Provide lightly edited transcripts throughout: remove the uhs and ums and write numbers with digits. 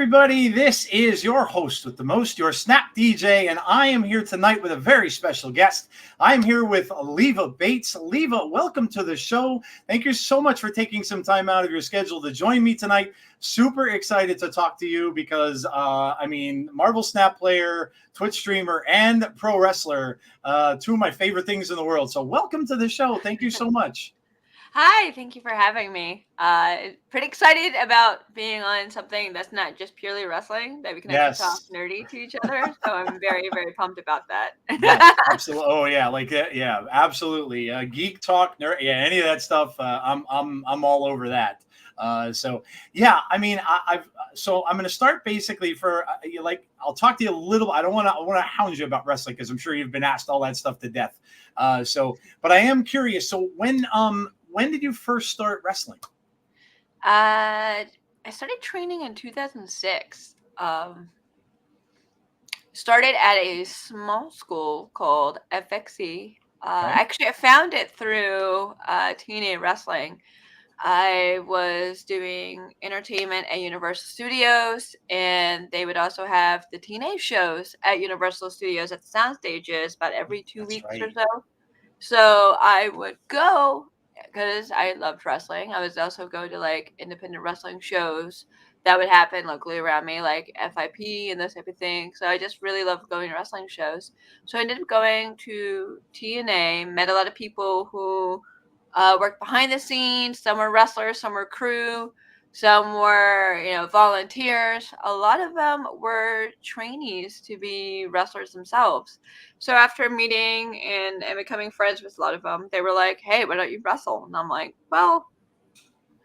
everybody. This is your host with the most, your Snap DJ, and I am here tonight with a very special guest. I'm here with Leva Bates. Leva, welcome to the show. Thank you so much for taking some time out of your schedule to join me tonight. Super excited to talk to you because, Marvel Snap player, Twitch streamer, and pro wrestler, two of my favorite things in the world. So welcome to the show. Thank you so much. Hi, thank you for having me. Pretty excited about being on something that's not just purely wrestling, that we can actually talk nerdy to each other. So I'm very, very pumped about that. Yes, absolutely. Oh yeah, absolutely. Geek talk, nerd, any of that stuff. I'm all over that. I'm going to start basically I'll talk to you a little. I want to hound you about wrestling because I'm sure you've been asked all that stuff to death. But I am curious. So when did you first start wrestling? I started training in 2006. Started at a small school called FXE. Actually, I found it through TNA Wrestling. I was doing entertainment at Universal Studios, and they would also have the TNA shows at Universal Studios at the sound stages about every 2 weeks or so. So I would go because I loved wrestling. I would also go to like independent wrestling shows that would happen locally around me, like FIP and this type of thing. So I just really loved going to wrestling shows. So I ended up going to TNA, met a lot of people who worked behind the scenes. Some were wrestlers, some were crew, some were, volunteers. A lot of them were trainees to be wrestlers themselves. So after meeting and becoming friends with a lot of them, they were like, "Hey, why don't you wrestle?" And I'm like, "Well,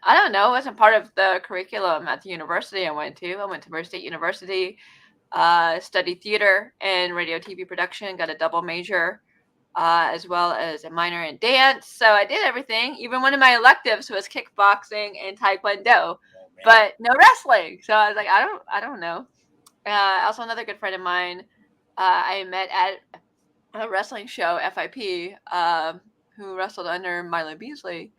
I don't know. It wasn't part of the curriculum at the university I went to. I went to Murray State University, studied theater and radio TV production, got a double major, as well as a minor in dance. So I did everything. Even one of my electives was kickboxing and taekwondo, but no wrestling. So I was like, I don't know. Also, another good friend of mine, I met at a wrestling show, FIP, who wrestled under Marlon Beasley.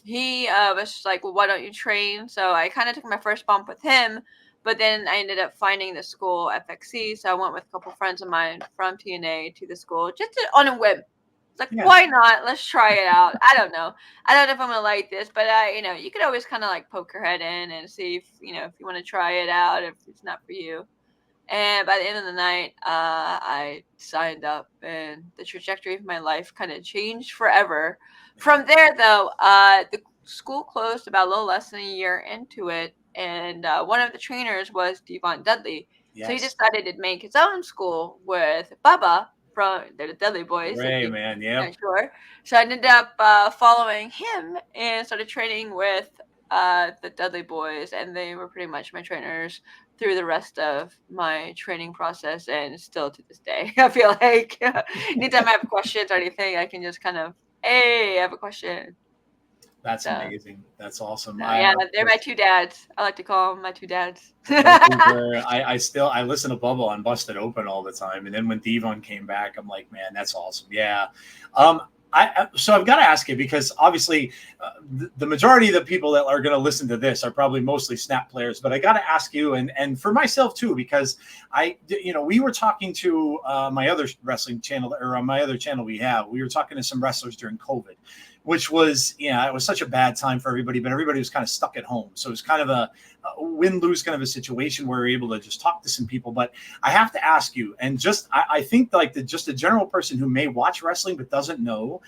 He was just like, "Well, why don't you train?" So I kind of took my first bump with him, but then I ended up finding the school FXC. So I went with a couple friends of mine from TNA to the school on a whim. It's like, why not? Let's try it out. I don't know if I'm gonna like this, but you could always kind of like poke your head in and see if you want to try it out, if it's not for you. And by the end of the night, I signed up, and the trajectory of my life kind of changed forever. From there, though, the school closed about a little less than a year into it, and one of the trainers was DeVon Dudley. Yes. So he decided to make his own school with Bubba from the Dudley Boys. Ray, man, yeah. Sure. So I ended up following him and started training with the Dudley Boys, and they were pretty much my trainers through the rest of my training process, and still to this day. I feel like anytime I have questions or anything, I can just kind of, "Hey, I have a question." That's amazing. That's awesome. They're my two dads. I like to call them my two dads. I listen to Bubba on Busted Open all the time, and then when DeVon came back, I'm like, man, that's awesome. Yeah. So I've got to ask you, because obviously the majority of the people that are going to listen to this are probably mostly Snap players, but I got to ask you, and for myself too, because we were talking to my other wrestling channel, or on my other channel we were talking to some wrestlers during COVID, which was, it was such a bad time for everybody, but everybody was kind of stuck at home. So it was kind of a win-lose kind of a situation where we were able to just talk to some people. But I have to ask you, and just, I think like just a general person who may watch wrestling but doesn't know,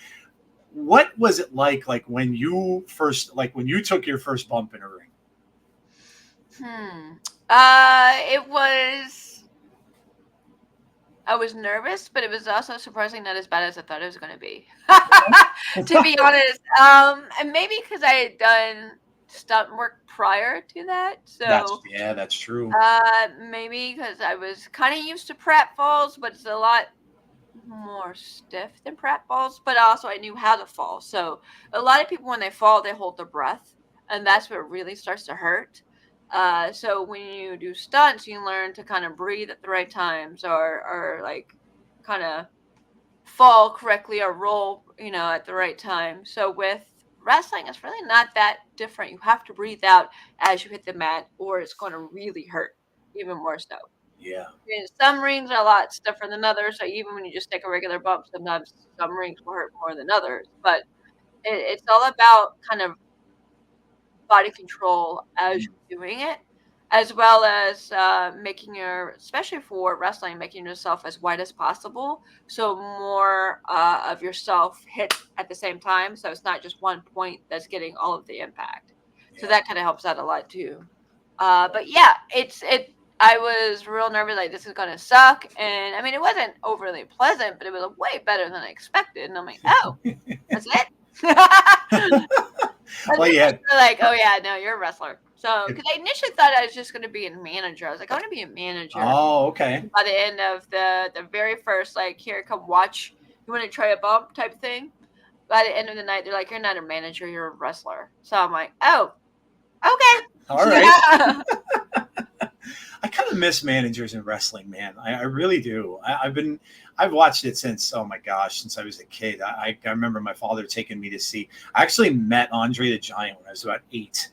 what was it like when you took your first bump in a ring? I was nervous, but it was also surprisingly not as bad as I thought it was going to be. To be honest, and maybe because I had done stunt work prior to that, so that's true. Maybe because I was kind of used to pratfalls, but it's a lot more stiff than pratfalls. But also, I knew how to fall. So a lot of people, when they fall, they hold their breath, and that's what really starts to hurt. So when you do stunts, you learn to kind of breathe at the right times, or like kind of fall correctly or roll, at the right time. So with wrestling, it's really not that different. You have to breathe out as you hit the mat, or it's going to really hurt. even more so. Yeah. And some rings are a lot stiffer than others, so even when you just take a regular bump, sometimes some rings will hurt more than others. But it's all about kind of body control as Mm. you're doing it, as well as making especially for wrestling, making yourself as wide as possible, so more of yourself hit at the same time. So it's not just one point that's getting all of the impact. So Yeah. that kind of helps out a lot too. But yeah, it. I was real nervous, like this is gonna suck, and I mean it wasn't overly pleasant, but it was way better than I expected. And I'm like, oh, that's it. I Well, was yeah. like, "Oh, yeah, no, you're a wrestler." So, because I initially thought I was just gonna be a manager. I was like, "I wanna be a manager." Oh, okay. By the end of the very first, like, "Here, come watch. You wanna try a bump?" type thing. By the end of the night, they're like, "You're not a manager, you're a wrestler." So I'm like, "Oh, okay." All right. I kind of miss managers in wrestling, man. I really do. I've watched it since, oh my gosh, since I was a kid. I remember my father taking me to see. I actually met Andre the Giant when I was about 8,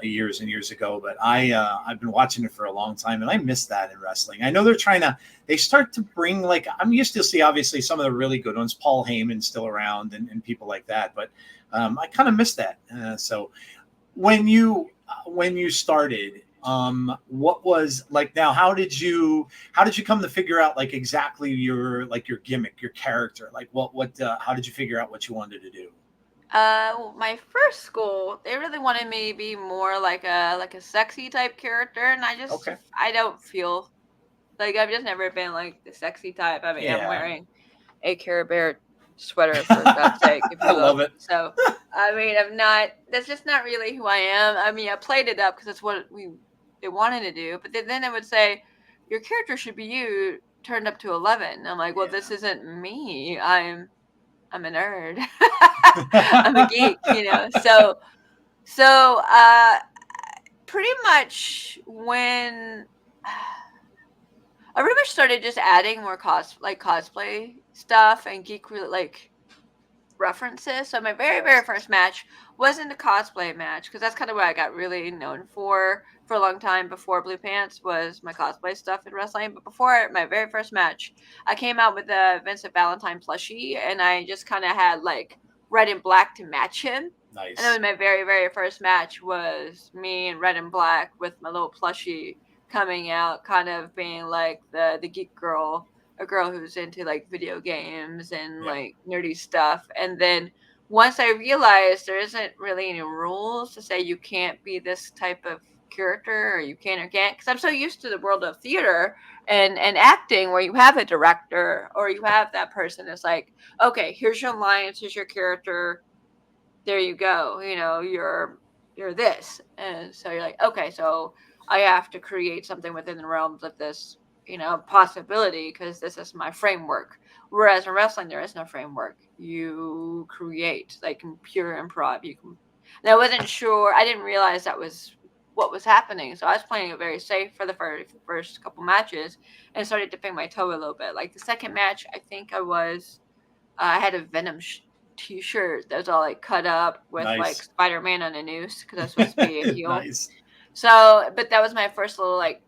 years and years ago. But I've been watching it for a long time, and I miss that in wrestling. I know they start to bring, like, I'm used to see obviously some of the really good ones. Paul Heyman's still around, and people like that. But I kind of miss that. So when you started, what was like, now how did you come to figure out, like, exactly your gimmick, your character, like what how did you figure out what you wanted to do? My first school, they really wanted me to be more like a sexy type character, and Okay. I don't feel like I've just never been like the sexy type. I mean, I'm Yeah. wearing a Care Bear sweater for God's sake, if I you love will. it. So, I mean, I'm not. That's just not really who I am. I mean, I played it up because that's what they wanted to do. But then they would say, your character should be you turned up to 11. And I'm like, well, this Yeah. isn't me. I'm a nerd. I'm a geek, you know. So pretty much when I pretty much started just adding more cosplay stuff and like references. So my very Yes. first match wasn't a cosplay match because that's kind of what I got really known for a long time before Blue Pants was my cosplay stuff in wrestling. But before my very first match, I came out with a Vincent Valentine plushie and I just kind of had like red and black to match him. And that was Nice. my very first match was me in red and black with my little plushie coming out, kind of being like the geek girl, a girl who's into like video games and Yeah. like nerdy stuff. And then once I realized there isn't really any rules to say you can't be this type of character or you can or can't, because I'm so used to the world of theater and acting where you have a director or you have that person that's like, okay, here's your lines, here's your character, there you go, you know, you're this. And so you're like, okay, so I have to create something within the realms of this, you know, possibility because this is my framework. Whereas in wrestling there is no framework, you create like in pure improv. You can, and I wasn't sure, I didn't realize that was what was happening, so I was playing it very safe for the first couple matches and started dipping my toe a little bit. Like the second match, I think I had a Venom t-shirt that was all like cut up with like Nice. Spider-Man on a noose because I was supposed to be a heel. Nice. So, but that was my first little like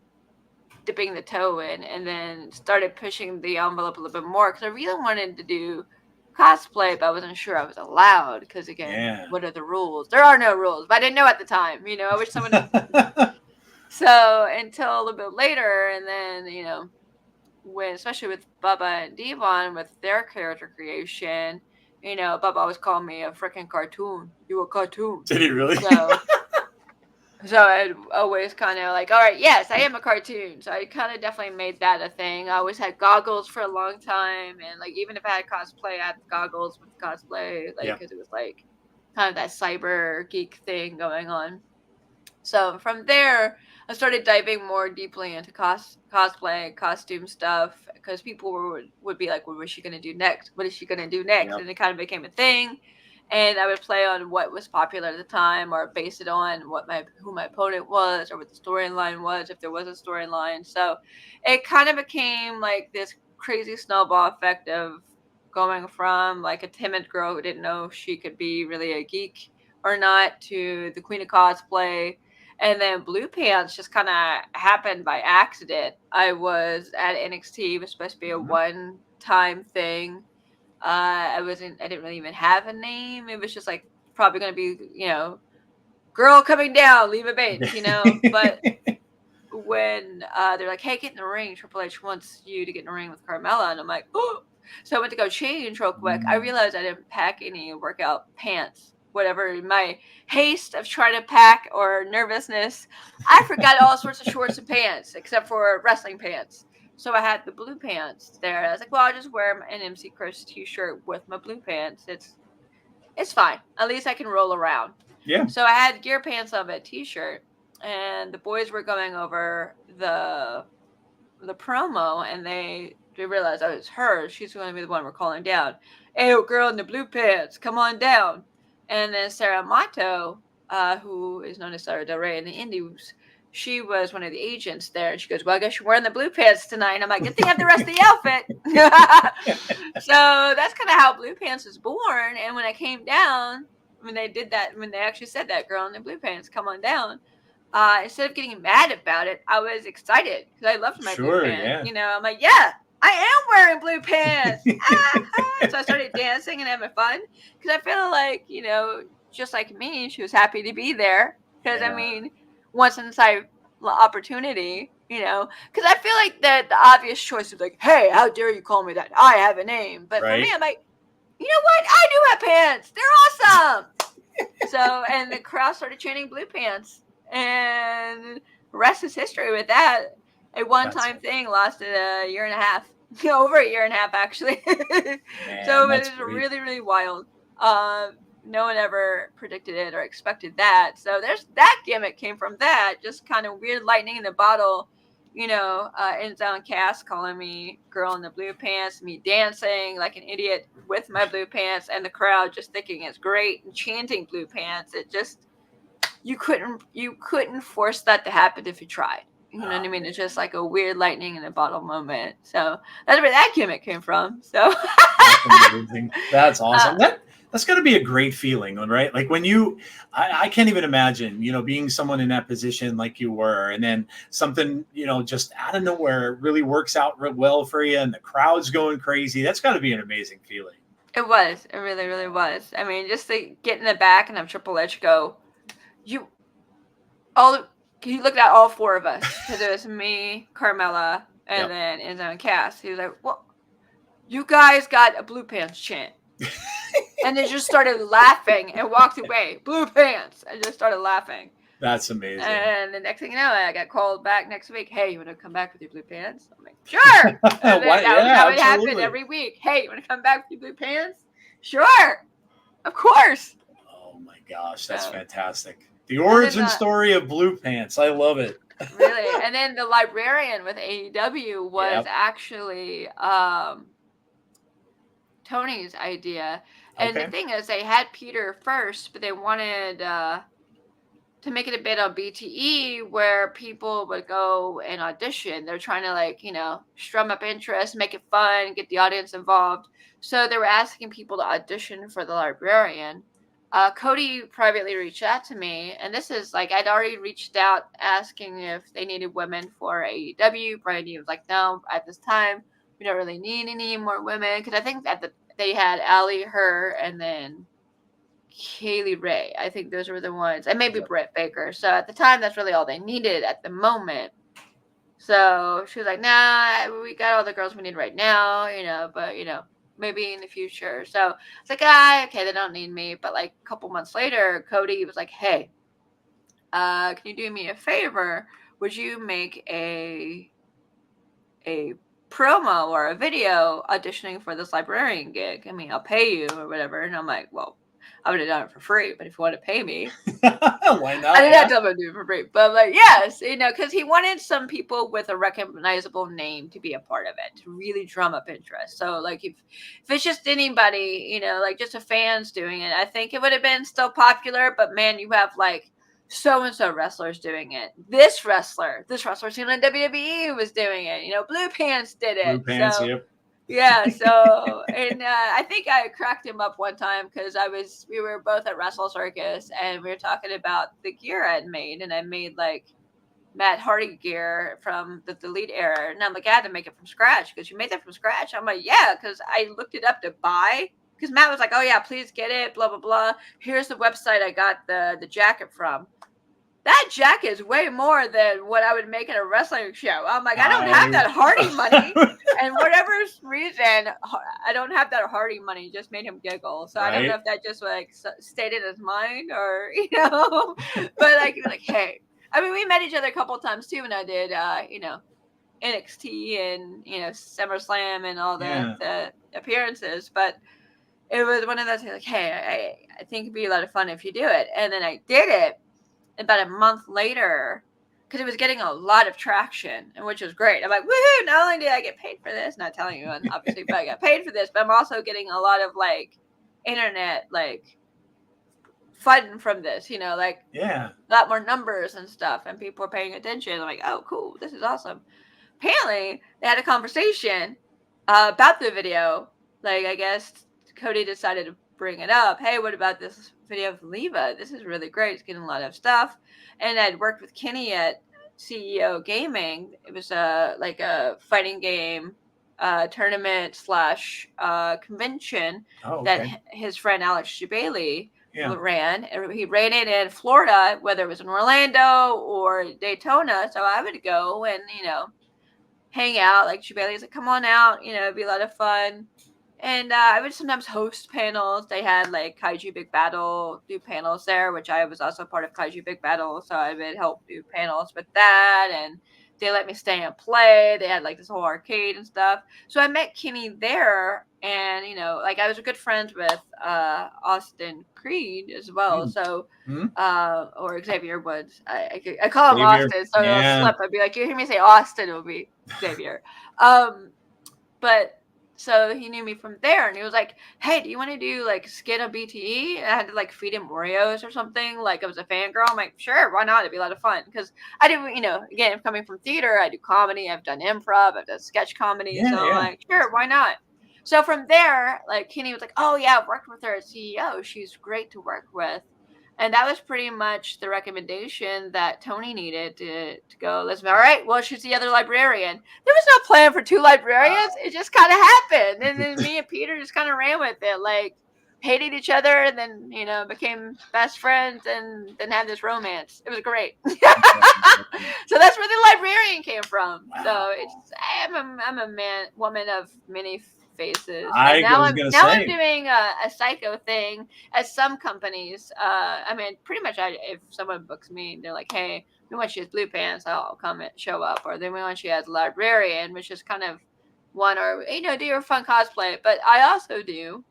dipping the toe in, and then started pushing the envelope a little bit more because I really wanted to do cosplay, but I wasn't sure I was allowed because again, Yeah. what are the rules? There are no rules, but I didn't know at the time. You know, I wish someone had. So until a little bit later, and then when especially with Bubba and DeVon with their character creation, Bubba always called me a freaking cartoon. You a cartoon. Did he really? So I'd always kind of like, all right, yes, I am a cartoon. So I kind of definitely made that a thing. I always had goggles for a long time, and like even if I had cosplay, I had goggles with cosplay, like Yeah. because it was like kind of that cyber geek thing going on. So from there, I started diving more deeply into cosplay, costume stuff, because people would be like, "Well, what is she gonna do next? What is she gonna do next?" Yeah. And it kind of became a thing. And I would play on what was popular at the time, or base it on who my opponent was, or what the storyline was, if there was a storyline. So it kind of became like this crazy snowball effect of going from like a timid girl who didn't know if she could be really a geek or not to the queen of cosplay, And then Blue Pants just kind of happened by accident. I was at NXT. It was supposed to be a one-time thing. I didn't really even have a name. It was just like probably going to be, girl coming down, Leva Bates, But when they're like, hey, get in the ring, Triple H wants you to get in the ring with Carmella. And I'm like, oh. So I went to go change real quick. I realized I didn't pack any workout pants. Whatever, my haste of trying to pack or nervousness, I forgot all sorts of shorts and pants except for wrestling pants. So I had the blue pants there. I was like, well, I'll just wear an MC Chris t-shirt with my blue pants. It's fine. At least I can roll around. Yeah. So I had gear pants on a t-shirt, and the boys were going over the promo, and they realized, oh, it's her. She's going to be the one we're calling down. Hey, girl in the blue pants, come on down. And then Sarah Mato, who is known as Sarah Del Rey in the Indies, she was one of the agents there. And she goes, well, I guess you're wearing the blue pants tonight. And I'm like, good thing I have the rest of the outfit. So that's kind of how Blue Pants was born. And when I came down, when they did that, when they actually said that, girl in the blue pants, come on down. Instead of getting mad about it, I was excited because I loved my blue pants. Yeah. I'm like, yeah, I am wearing blue pants. So I started dancing and having fun because I feel like, just like me, she was happy to be there. Because, once inside opportunity, because I feel like the obvious choice is like, hey, how dare you call me that? I have a name. But for me, I'm like, you know what? I do have pants. They're awesome. So, and the crowd started chanting blue pants. And the rest is history with that. A one-time thing lasted a year and a half. Over a year and a half, actually. Man, so it was really, really wild. No one ever predicted it or expected that. So that gimmick came from that. Just kind of weird lightning in the bottle. Ends on Cass calling me girl in the blue pants, me dancing like an idiot with my blue pants, and the crowd just thinking it's great and chanting blue pants. It just... You couldn't force that to happen if you tried. You know what I mean? It's just like a weird lightning in a bottle moment. So that's where that gimmick came from. So that's amazing. That's awesome. That's got to be a great feeling, right? Like when I can't even imagine, being someone in that position like you were, and then something, just out of nowhere really works out real well for you, and the crowd's going crazy. That's got to be an amazing feeling. It was. It really, really was. Just to get in the back and have Triple H go, he looked at all four of us, because it was me, Carmella, and then Enzo and Cass. He was like, well, you guys got a blue pants chant. And they just started laughing and walked away. Blue pants. I just started laughing. That's amazing. And the next thing you know, I got called back next week. Hey, you want to come back with your blue pants? I'm like, sure. And that would happen every week. Hey, you want to come back with your blue pants? Sure. Of course. Oh my gosh, that's fantastic. The origin story of blue pants. I love it. Really. And then the librarian with AEW was actually Tony's idea. And the thing is, they had Peter first, but they wanted to make it a bit on BTE where people would go and audition. They're trying to strum up interest, make it fun, get the audience involved. So they were asking people to audition for the librarian. Cody privately reached out to me, and this is I'd already reached out asking if they needed women for AEW. Brady was like, no, at this time, we don't really need any more women, because I think they had Allie, her, and then Kaylee Ray. I think those were the ones, and maybe Britt Baker. So at the time, that's really all they needed at the moment. So she was like, nah, we got all the girls we need right now, but, maybe in the future. So it's like, okay, they don't need me. But a couple months later, Cody was like, hey, can you do me a favor? Would you make a promo or a video auditioning for this librarian gig? I'll pay you or whatever. And I'm like, well, I would have done it for free, but if you want to pay me, why not? I didn't have to do it for free, but yes, because he wanted some people with a recognizable name to be a part of it, to really drum up interest. So if it's just anybody, just a fans doing it, I think it would have been still popular, but man, you have so-and-so wrestlers doing it. This wrestler seen on WWE was doing it. Blue Pants did it. Blue Pants, yep. Yeah, so and I think I cracked him up one time because we were both at Wrestle Circus and we were talking about the gear I'd made, and I made like Matt Hardy gear from the Delete era, and I'm like, I had to make it from scratch because you made that from scratch. I'm like, yeah, because I looked it up to buy because Matt was like, oh yeah, please get it, blah blah blah. Here's the website I got the jacket from. That jacket is way more than what I would make in a wrestling show. I'm like, I don't have that Hardy money. And whatever reason, I don't have that Hardy money. Just made him giggle. So I don't know if that just like stayed in his mind or, but like, hey, I mean, we met each other a couple of times too when I did, NXT and, SummerSlam and all the appearances. But it was one of those like, hey, I think it'd be a lot of fun if you do it. And then I did it. About a month later, because it was getting a lot of traction, and which was great. I'm like, woohoo! Not only did I get paid for this, not telling you, obviously, but I got paid for this, but I'm also getting a lot of like internet like fun from this, like a lot more numbers and stuff, and people are paying attention. I'm like, oh, cool, this is awesome. Apparently, they had a conversation about the video. Like, I guess Cody decided to bring it up. Hey, what about this video of Leva? This is really great. It's getting a lot of stuff. And I'd worked with Kenny at CEO Gaming. It was like a fighting game tournament / convention that his friend Alex Shibeli ran. He ran it in Florida, whether it was in Orlando or Daytona. So I would go and, hang out. Like Shibeli's like, come on out, it'd be a lot of fun. And I would sometimes host panels. They had like Kaiju Big Battle do panels there, which I was also part of Kaiju Big Battle. So I would help do panels with that. And they let me stay and play. They had like this whole arcade and stuff. So I met Kenny there. And, like I was good friends with Austin Creed as well. So, or Xavier Woods. I call him Xavier. Austin. So it'll slip. I'd be like, you hear me say Austin, it'll be Xavier. But so he knew me from there, and he was like, hey, do you want to do like skin a BTE? And I had to like feed him Oreos or something. Like I was a fangirl. I'm like, sure, why not? It'd be a lot of fun. Because I do, again, coming from theater, I do comedy. I've done improv. I've done sketch comedy. So I'm like, sure, why not? So from there, like Kenny was like, oh yeah, I've worked with her as CEO. She's great to work with. And that was pretty much the recommendation that Tony needed to go, listen, all right, well, she's the other librarian. There was no plan for 2 librarians. It just kind of happened. And then me and Peter just kind of ran with it, like hated each other and then, became best friends and then had this romance. It was great. So that's where the librarian came from. Wow. So I'm a woman of many faces. Now I'm doing a psycho thing at some companies. I mean, pretty much if someone books me, they're like, hey, we want you as Blue Pants, I'll come and show up. Or then we want you as librarian, which is kind of one, or, do your fun cosplay. But I also do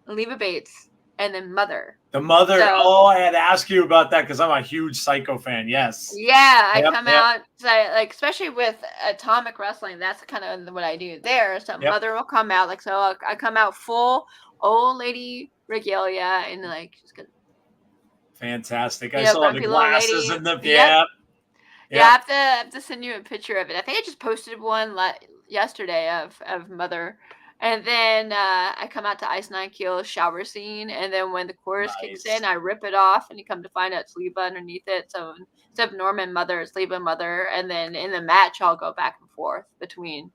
Leva Bates and then Mother. The Mother. So, I had to ask you about that because I'm a huge Psycho fan. Yes. Yeah, I come out, so like especially with Atomic Wrestling, that's kind of what I do there. So Mother will come out, like, so I come out full old lady regalia and like just gonna. Fantastic. I saw the glasses and the Yeah, I have to send you a picture of it. I think I just posted one yesterday of Mother. And then I come out to Ice Nine Kills shower scene, and then when the chorus kicks in, I rip it off, and you come to find out it's Leva underneath it. So instead of Norman Mother, it's Leva Mother, and then in the match, I'll go back and forth between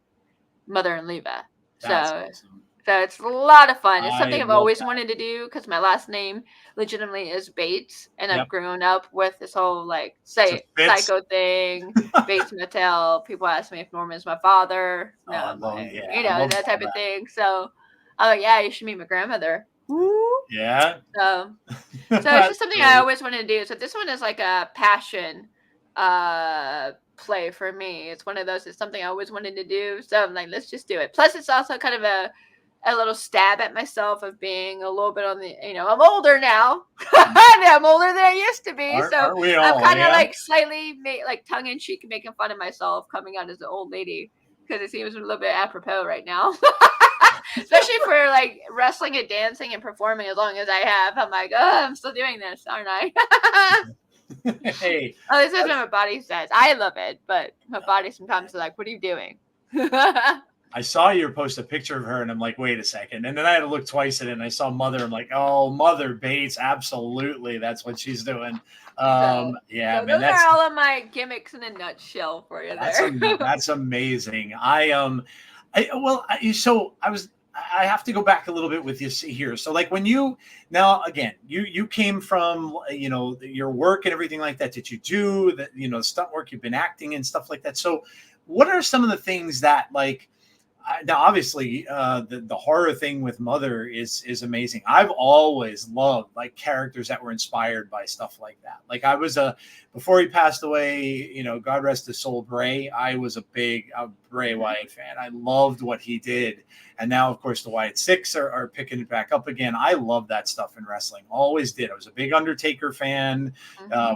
Mother and Leva. That's awesome. So it's a lot of fun. It's something I've always wanted to do because my last name legitimately is Bates, and I've grown up with this whole like psycho thing, Bates Mattel. People ask me if Norman's my father. No, that type of thing. So, you should meet my grandmother. Yeah. So it's just something I always wanted to do. So this one is like a passion play for me. It's one of those. It's something I always wanted to do. So I'm like, let's just do it. Plus, it's also kind of a little stab at myself of being a little bit on the, I'm older now. I'm older than I used to be. Aren't we all, I'm kind of like slightly like tongue in cheek making fun of myself coming out as an old lady because it seems a little bit apropos right now. Especially for like wrestling and dancing and performing as long as I have. I'm like, oh, I'm still doing this, aren't I? Hey. Oh, this is what my body says. I love it, but my body sometimes is like, what are you doing? I saw you post a picture of her, and I'm like, wait a second. And then I had to look twice at it, and I saw Mother. I'm like, oh, Mother Bates, absolutely, that's what she's doing. Yeah, so man, those are all of my gimmicks in a nutshell for you there. That's amazing. I have to go back a little bit with you here. So like when you now again you came from your work and everything like that. Did you do that stunt work? You've been acting and stuff like that. So what are some of the things that like now obviously the horror thing with Mother is amazing. I've always loved like characters that were inspired by stuff like that. Like I was before he passed away, God rest his soul, Bray. I was a big Bray Wyatt fan. I loved what he did. And now, of course, the Wyatt Six are picking it back up again. I love that stuff in wrestling. Always did. I was a big Undertaker fan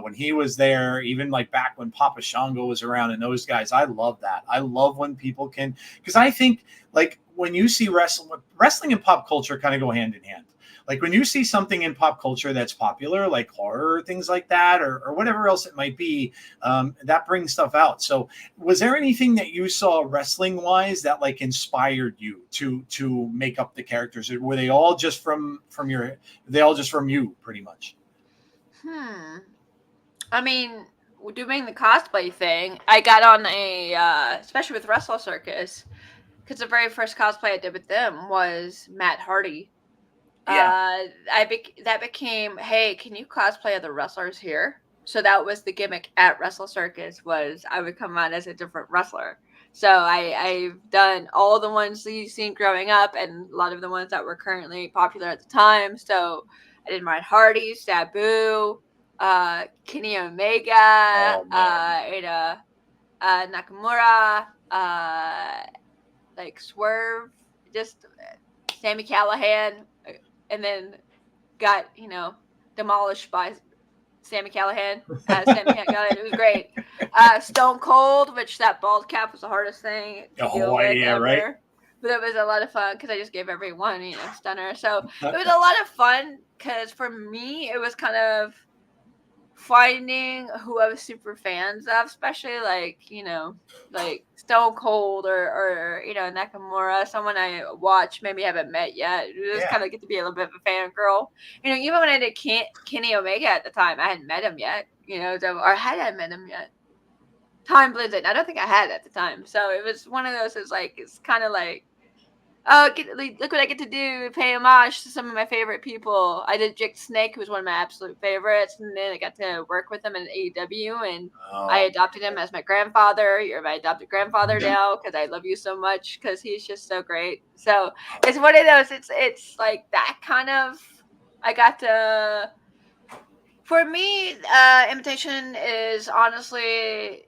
when he was there, even like back when Papa Shango was around and those guys. I love that. I love when people can, because I think like when you see wrestling and pop culture kind of go hand in hand. Like when you see something in pop culture that's popular, like horror, things like that, or whatever else it might be, that brings stuff out. So was there anything that you saw wrestling wise that like inspired you to make up the characters? Or were they all just from you pretty much? I mean, doing the cosplay thing, I got on especially with Wrestle Circus, because the very first cosplay I did with them was Matt Hardy. Yeah. That became, hey, can you cosplay other wrestlers here? So that was the gimmick at Wrestle Circus, was I would come on as a different wrestler. So I've done all the ones that you've seen growing up and a lot of the ones that were currently popular at the time. So I did Matt Hardy, Sabu, Kenny Omega, Nakamura, like Swerve, just Sami Callihan, and then got demolished by Sami Callihan. It was great. Stone Cold, which that bald cap was the hardest thing to deal with ever. Right. But it was a lot of fun because I just gave everyone stunner. So it was a lot of fun because for me it was kind of finding who I was super fans of, especially like Stone Cold or Nakamura, someone I watch, maybe haven't met yet. Just kind of get to be a little bit of a fangirl. Even when I did Kenny Omega at the time, I hadn't met him yet. Or had I met him yet? Time blends in. I don't think I had at the time. So it was one of those. It's kind of like, oh, look what I get to do, pay homage to some of my favorite people. I did Jake Snake, who was one of my absolute favorites, and then I got to work with him in AEW, and I adopted him as my grandfather. You're my adopted grandfather now, because I love you so much, because he's just so great. So it's one of those, it's like that kind of, I got to, for me, imitation is honestly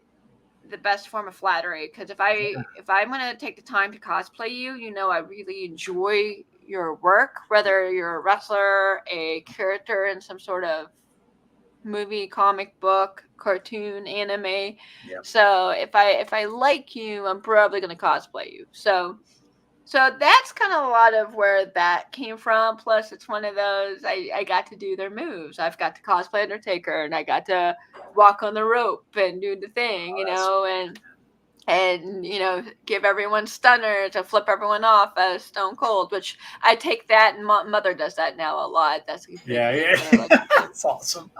the best form of flattery, because if I'm going to take the time to cosplay you, I really enjoy your work, whether you're a wrestler, a character in some sort of movie, comic book, cartoon, anime. Yep. So if I like you, I'm probably going to cosplay you. So that's kind of a lot of where that came from. Plus, it's one of those, I got to do their moves. I've got to cosplay Undertaker, and I got to walk on the rope and do the thing, and give everyone stunner to flip everyone off as Stone Cold, which I take that, and Mother does that now a lot. That's that's awesome.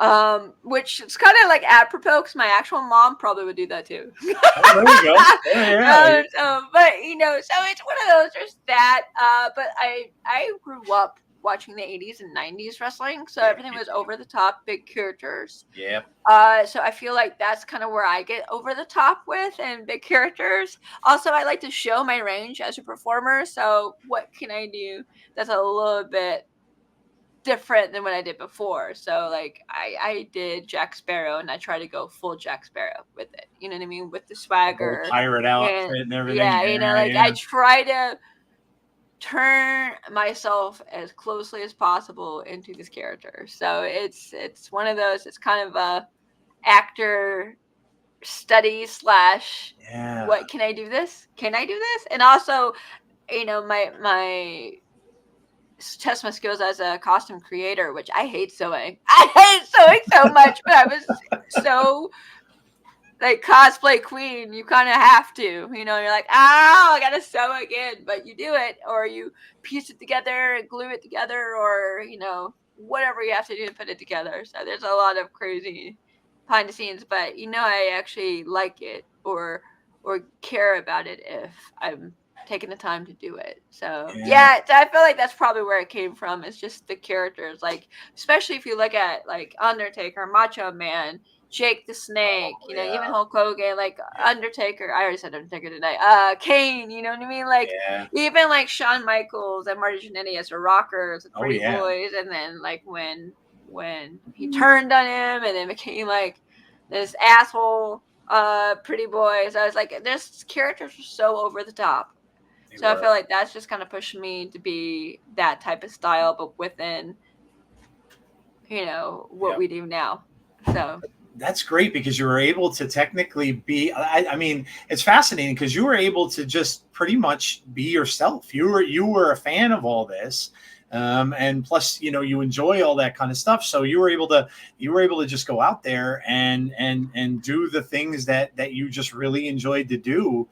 Which it's kind of like apropos, because my actual mom probably would do that too. There you go. Yeah. But so it's one of those. There's that. But I grew up watching the 80s and 90s wrestling, so everything was over the top, big characters. Yeah. So I feel like that's kind of where I get over the top with, and big characters. Also, I like to show my range as a performer. So what can I do that's a little bit different than what I did before? So like I did Jack Sparrow, and I try to go full Jack Sparrow with it. You know what I mean? With the swagger, pirate outfit and everything. I try to turn myself as closely as possible into this character. So it's one of those, it's kind of a actor study / what can I do this? Can I do this? And also, my test my skills as a costume creator, which I hate sewing. I hate sewing so much, but I was so like cosplay queen, you kind of have to, you know, you're like, oh, I gotta sew again, but you do it, or you piece it together and glue it together, or, you know, whatever you have to do to put it together. So there's a lot of crazy behind the scenes, but you know, I actually like it or care about it if I'm taking the time to do it. So yeah, I feel like that's probably where it came from. It's just the characters, like especially if you look at like Undertaker, Macho Man, Jake the Snake, you know, even Hulk Hogan, like Undertaker. I already said Undertaker tonight. Kane, you know what I mean? Like even like Shawn Michaels and Marty Jannetty as the Rockers, the Pretty Boys, and then like when he turned on him and then became like this asshole Pretty Boys. I was like, this characters are so over the top. So I feel like that's just kind of pushed me to be that type of style, but within, you know, what we do now. So that's great because you were able to technically be, I mean, it's fascinating because you were able to just pretty much be yourself. You were a fan of all this. And plus, you know, you enjoy all that kind of stuff. So you were able to just go out there and do the things that you just really enjoyed to do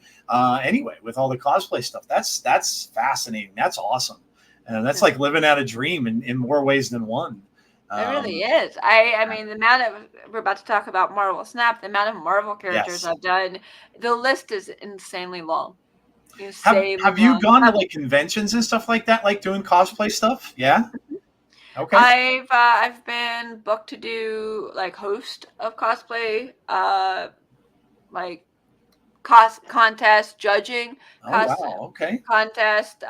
anyway, with all the cosplay stuff. That's fascinating. That's awesome. That's like living out a dream in more ways than one. It really is. I mean, the amount of, we're about to talk about Marvel Snap, the amount of Marvel characters I've done, the list is insanely long. Have you gone to like conventions and stuff like that, like doing cosplay stuff? Yeah. Okay. I've been booked to do like host of cosplay, like contest judging. Wow. Okay. Contest.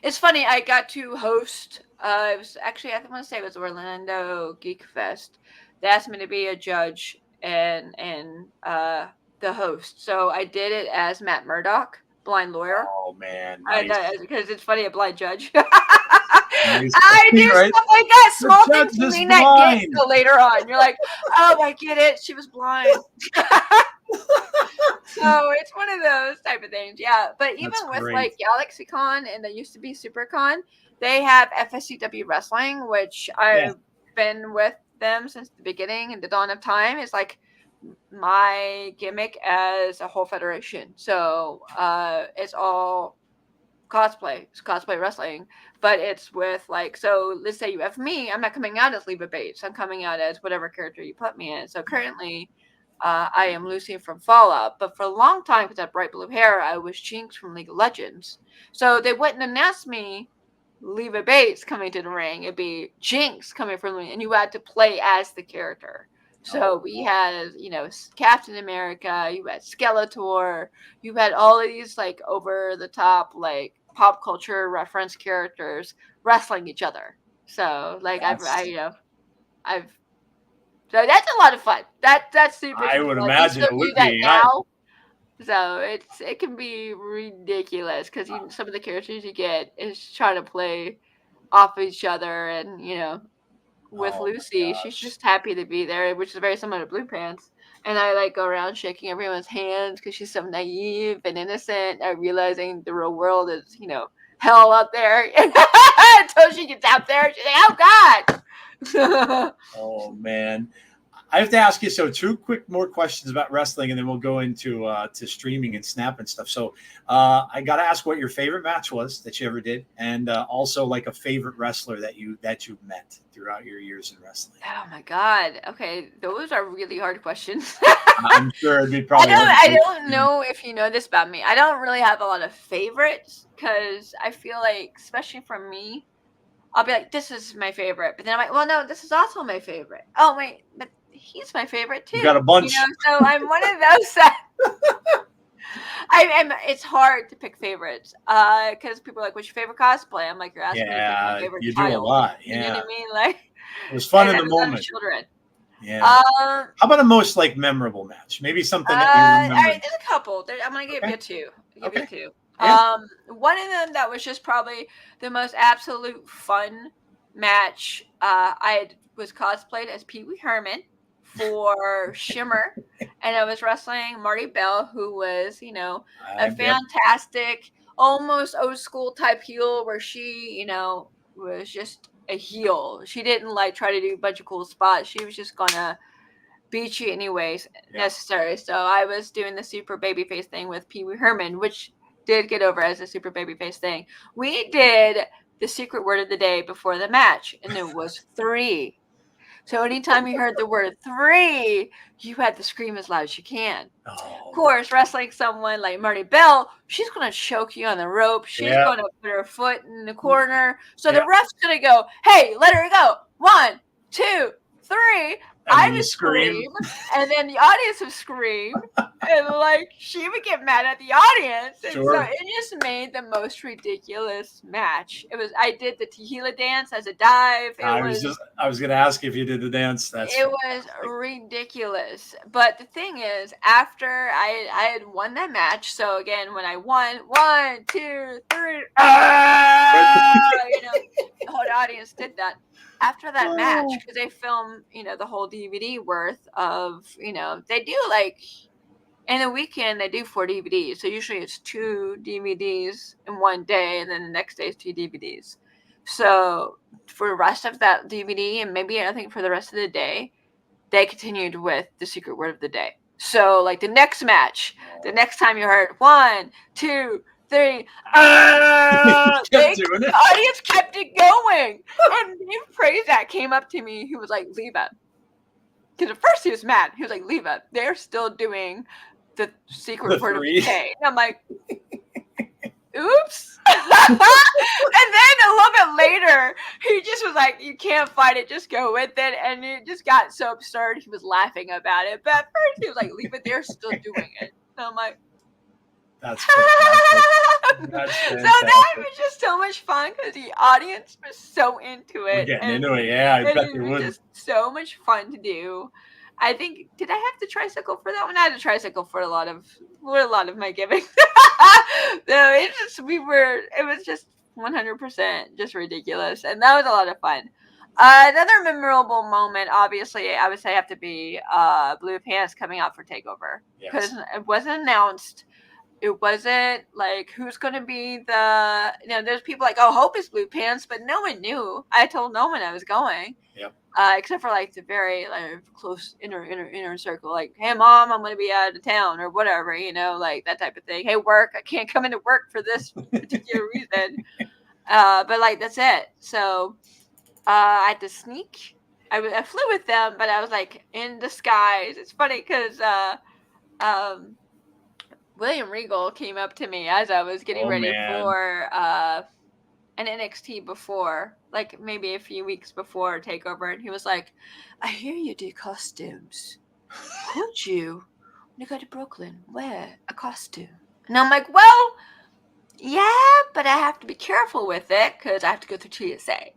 It's funny. I got to host. It was actually, I want to say it was Orlando Geek Fest. They asked me to be a judge and the host. So I did it as Matt Murdock, blind lawyer. Oh man, nice. Because it's funny, a blind judge. Nice. I do stuff like that. Small things you may not get till later on. You're like, oh, I get it. She was blind. So it's one of those type of things, yeah. But even with like GalaxyCon and there used to be SuperCon, they have FSCW Wrestling, which I've been with them since the beginning and the dawn of time. Is like my gimmick as a whole federation. So it's all cosplay. It's cosplay wrestling, but it's with like, so let's say you have me. I'm not coming out as Leva Bates. I'm coming out as whatever character you put me in. So currently, I am Lucy from Fallout, but for a long time, because I had bright blue hair, I was Jinx from League of Legends. So they wouldn't announce me Leva Bates coming to the ring. It'd be Jinx coming from me, and you had to play as the character. So we had, you know, Captain America, you had Skeletor, you had all of these like over the top, like pop culture reference characters wrestling each other. So like so that's a lot of fun. That's super. I would imagine it would be now. So it can be ridiculous because some of the characters you get is trying to play off each other, and you know, with Lucy, she's just happy to be there, which is very similar to Blue Pants. And I like go around shaking everyone's hands because she's so naive and innocent, realizing the real world is, you know, hell out there. Until she gets out there, she's like, oh God. Oh man, I have to ask you two quick more questions about wrestling, and then we'll go into to streaming and Snap and stuff. So I got to ask what your favorite match was that you ever did, and also like a favorite wrestler that you met throughout your years in wrestling. Oh my God! Okay, those are really hard questions. I'm sure it'd be probably. I don't know if you know this about me. I don't really have a lot of favorites because I feel like, especially for me, I'll be like, this is my favorite. But then I'm like, well, no, this is also my favorite. Oh, wait, but he's my favorite too. You got a bunch. You know? So I'm one of those that it's hard to pick favorites because people are like, what's your favorite cosplay? I'm like, you're asking me to pick my favorite child. Do a lot. Yeah. You know what I mean? Like, it was fun in the moment. Children. Yeah. How about a most like memorable match? Maybe something that you remember. All right, there's a couple. I'm gonna give you two. You two. Yeah. One of them that was just probably the most absolute fun match. I was cosplayed as Pee Wee Herman for Shimmer, and I was wrestling Marty Bell, who was, you know, a fantastic, almost old school type heel, where she, you know, was just a heel. She didn't like try to do a bunch of cool spots. She was just gonna beachy anyways, necessary. So I was doing the super babyface thing with Pee Wee Herman, which did get over as a super babyface thing. We did the secret word of the day before the match, and it was 3. So anytime you heard the word 3, you had to scream as loud as you can. Of course, wrestling someone like Marty Bell, she's going to choke you on the rope. She's going to put her foot in the corner. So the ref's going to go, hey, let her go. 1, 2, 3. I would scream, and then the audience would scream, and like she would get mad at the audience, and so it just made the most ridiculous match. I did the tequila dance as a dive. I was going to ask if you did the dance. It was ridiculous. But the thing is, after I had won that match, so again, when I won, 1, 2, 3, the whole audience did that. After that match, because they film, the whole DVD worth of, they do like in a weekend, they do 4 DVDs. So usually it's 2 DVDs in one day, and then the next day is 2 DVDs. So for the rest of that DVD, and maybe I think for the rest of the day, they continued with the secret word of the day. So like the next match, the next time you heard 1, 2, 3, the audience kept it going. And Dave Prazak came up to me. He was like, Leva. Because at first he was mad. He was like, Leva, they're still doing the secret word of the day. And I'm like, oops. And then a little bit later, he just was like, you can't fight it, just go with it. And it just got so absurd. He was laughing about it. But at first he was like, Leva, they're still doing it. And I'm like, that's so that was just so much fun because the audience was so into it. We're getting into it, yeah. I bet it was just so much fun to do. I think, did I have the tricycle for that one? I had a tricycle for a lot of my giving. No, it was just 100% just ridiculous, and that was a lot of fun. Another memorable moment, obviously, I would say have to be Blue Pants coming out for TakeOver, because it wasn't announced. It wasn't like who's going to be there's people like, oh, Hope is Blue Pants, but no one knew. I told no one I was going. Yep. Except for like the very like close inner circle, like, hey Mom, I'm going to be out of town or whatever, like that type of thing. Hey work, I can't come into work for this particular reason. But like that's it. So I had to sneak. I flew with them, but I was like in disguise. It's funny because William Regal came up to me as I was getting ready for an NXT before, like maybe a few weeks before TakeOver, and he was like, I hear you do costumes. Could you, when you go to Brooklyn, wear a costume? And I'm like, well, yeah, but I have to be careful with it because I have to go through TSA.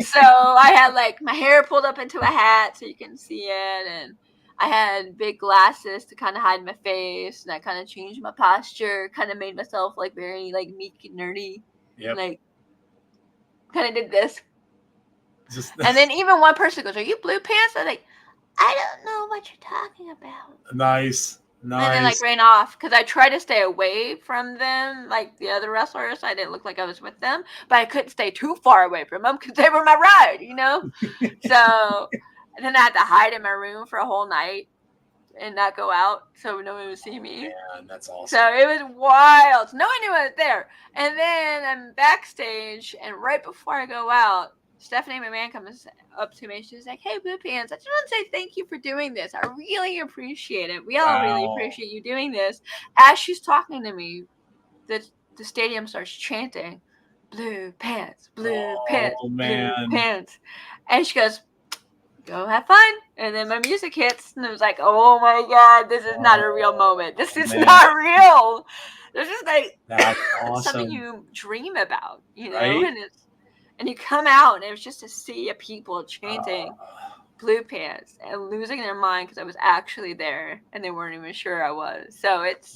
So I had like my hair pulled up into a hat so you can see it, and I had big glasses to kind of hide my face, and I kind of changed my posture, kind of made myself like very like meek and nerdy. Yep. Like kind of did this. And then even one person goes, are you Blue Pants? I'm like, I don't know what you're talking about. Nice. And then like ran off because I tried to stay away from them, like the other wrestlers. I didn't look like I was with them, but I couldn't stay too far away from them because they were my ride, So... And then I had to hide in my room for a whole night and not go out so no one would see me. Yeah, that's awesome. So it was wild. No one knew I was there. And then I'm backstage, and right before I go out, Stephanie McMahon comes up to me. She's like, hey, Blue Pants, I just want to say thank you for doing this. I really appreciate it. We all really appreciate you doing this. As she's talking to me, the stadium starts chanting, Blue Pants, Blue Pants, Blue Pants. And she goes, go have fun. And then my music hits, and it was like, oh my God, this is not a real moment. This is not real. This is like something you dream about, right? And you come out, and it was just a sea of people chanting Blue Pants and losing their mind because I was actually there, and they weren't even sure I was. So it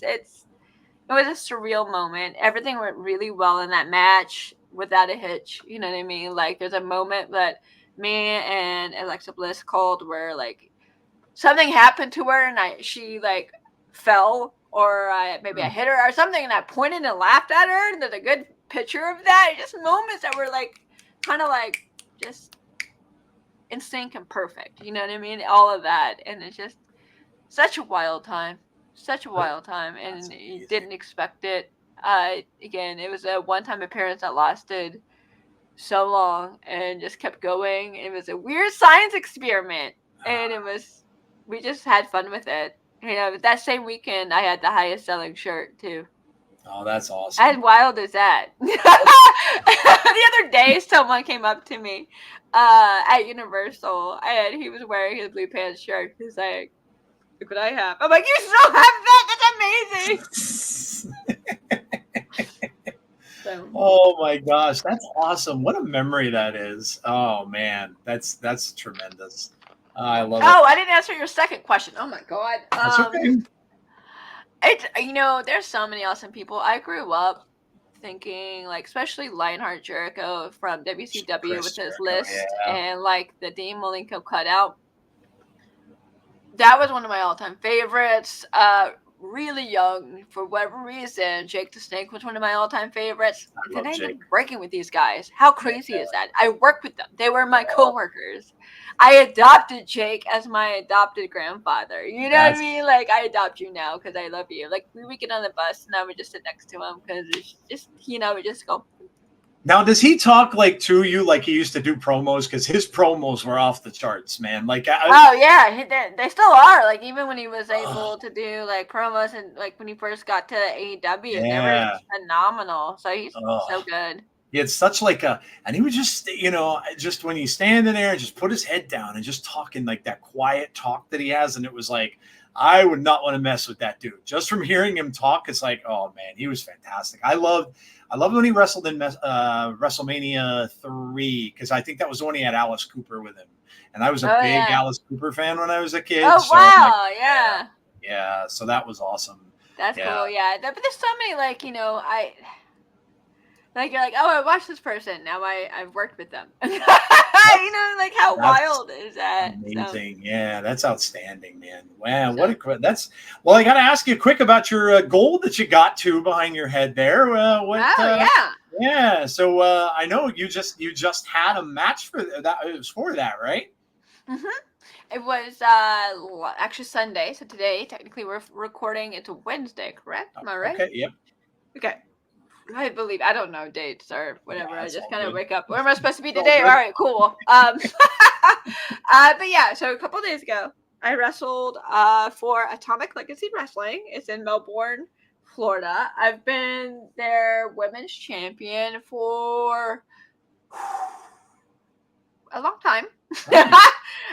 was a surreal moment. Everything went really well in that match without a hitch. You know what I mean? Like there's a moment that me and Alexa Bliss called where like something happened to her and she like fell, or maybe I hit her or something, and I pointed and laughed at her, and there's a good picture of that. Just moments that were like kind of like just in sync and perfect. You know what I mean? All of that, and it's just such a wild time. Such a wild time, and you didn't expect it. Again, it was a one-time appearance that lasted so long and just kept going. It was a weird science experiment, and we just had fun with it. You know, that same weekend, I had the highest selling shirt too. Oh, that's awesome. How wild is that? The other day, someone came up to me at Universal, and he was wearing his blue pants shirt. He's like, "Look what I have." I'm like, "You still have that? That's amazing." So. Oh my gosh, that's awesome! What a memory that is. Oh man, that's tremendous. I love it. Oh, I didn't answer your second question. Oh my god. That's okay. There's so many awesome people. I grew up thinking, like, especially Lionheart Jericho from WCW with his list, and like the Dean Malenko cutout. That was one of my all-time favorites. Really young, for whatever reason, Jake the Snake was one of my all-time favorites. Then I ended up working with these guys. How crazy is that? I worked with them. They were my coworkers. I adopted Jake as my adopted grandfather. You know what I mean? Like, I adopt you now because I love you. Like, we would get on the bus and I would just sit next to him because it's just, we just go. Now, does he talk like to you like he used to do promos? Because his promos were off the charts, man. Like, oh yeah, they still are. Like, even when he was able to do like promos and like when he first got to AEW, they were phenomenal. So he's so good. He had such like and he would just, just when he's standing there and just put his head down and just talking like that quiet talk that he has, and it was like, I would not want to mess with that dude. Just from hearing him talk, it's like, oh man, he was fantastic. I loved when he wrestled in WrestleMania 3, because I think that was the one he had Alice Cooper with him. And I was a big Alice Cooper fan when I was a kid. Oh, so wow. Yeah. Yeah. So that was awesome. That's cool. Yeah. But there's so many, like, like, you're like, oh, I watched this person. Now I've worked with them. Like, how wild is that? Amazing. So. Yeah, that's outstanding, man. Wow, well, I got to ask you quick about your gold that you got to behind your head there. Yeah. So I know you just had a match for that. It was for that, right? Mm-hmm. It was actually Sunday. So today, technically, we're recording. It's a Wednesday, correct? Am I right? Okay. Yep. Okay. I don't know dates or whatever. I just kind of wake up. Where am I supposed to be today? All right, cool. But yeah, so a couple of days ago, I wrestled for Atomic Legacy Wrestling. It's in Melbourne, Florida. I've been their women's champion for a long time.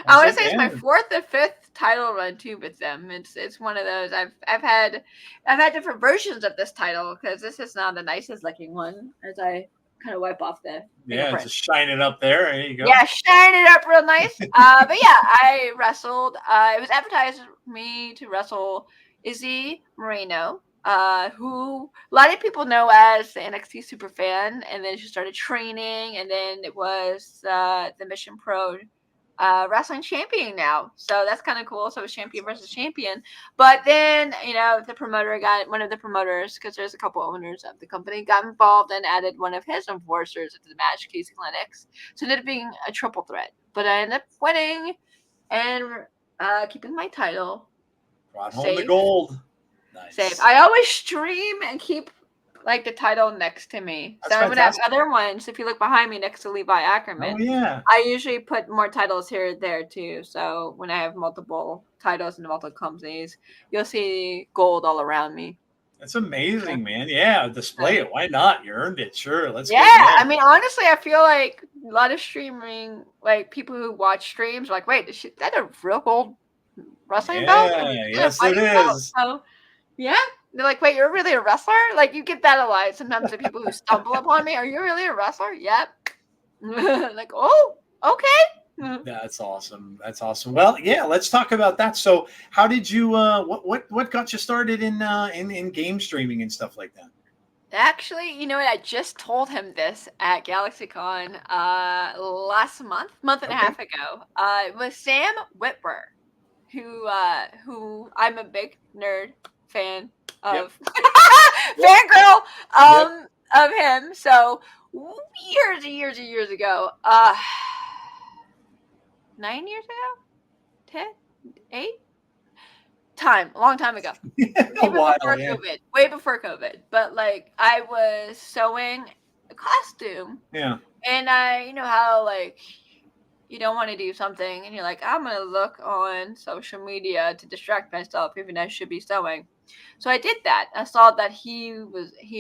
I want to say it's my 4th or 5th title run too with them. It's one of those. I've had different versions of this title because this is not the nicest looking one. As I kind of wipe off the just shine it up there. There you go. Yeah, shine it up real nice. But yeah, I wrestled. It was advertised me to wrestle Izzy Moreno, who a lot of people know as the NXT superfan, and then she started training, and then it was the Mission Pro wrestling champion now. So that's kind of cool. So it's champion versus champion. But then, the promoter one of the promoters, because there's a couple owners of the company, got involved and added one of his enforcers into the match, Casey Lennox. So it ended up being a triple threat. But I ended up winning and keeping my title. Brought home the gold. Nice. Safe. I always stream and keep like the title next to me. That's so I'm gonna have other ones. If you look behind me next to Levi Ackerman, I usually put more titles here and there too. So when I have multiple titles in multiple companies, you'll see gold all around me. That's amazing, man. Yeah, display it. Why not? You earned it. Sure. Let's I mean, honestly, I feel like a lot of streaming, like people who watch streams, are like, wait, is that a real gold wrestling belt? Yes, it is. So, yeah. They're like, wait, you're really a wrestler? Like, you get that a lot. Sometimes the people who stumble upon me, are you really a wrestler? Yep. Like, oh, okay. That's awesome. That's awesome. Well, yeah, let's talk about that. So how did you, what got you started in game streaming and stuff like that? Actually, you know what? I just told him this at GalaxyCon last month and a half ago. It was Sam Whitwer, who I'm a big nerd fan of, fangirl of him. So years and years and years ago, 9 years ago, 10, 8. A long time ago. A while, yeah. Way before COVID. But like I was sewing a costume. Yeah. And you know how like you don't want to do something and you're like, I'm gonna look on social media to distract myself even though I should be sewing. So I did that. I saw that he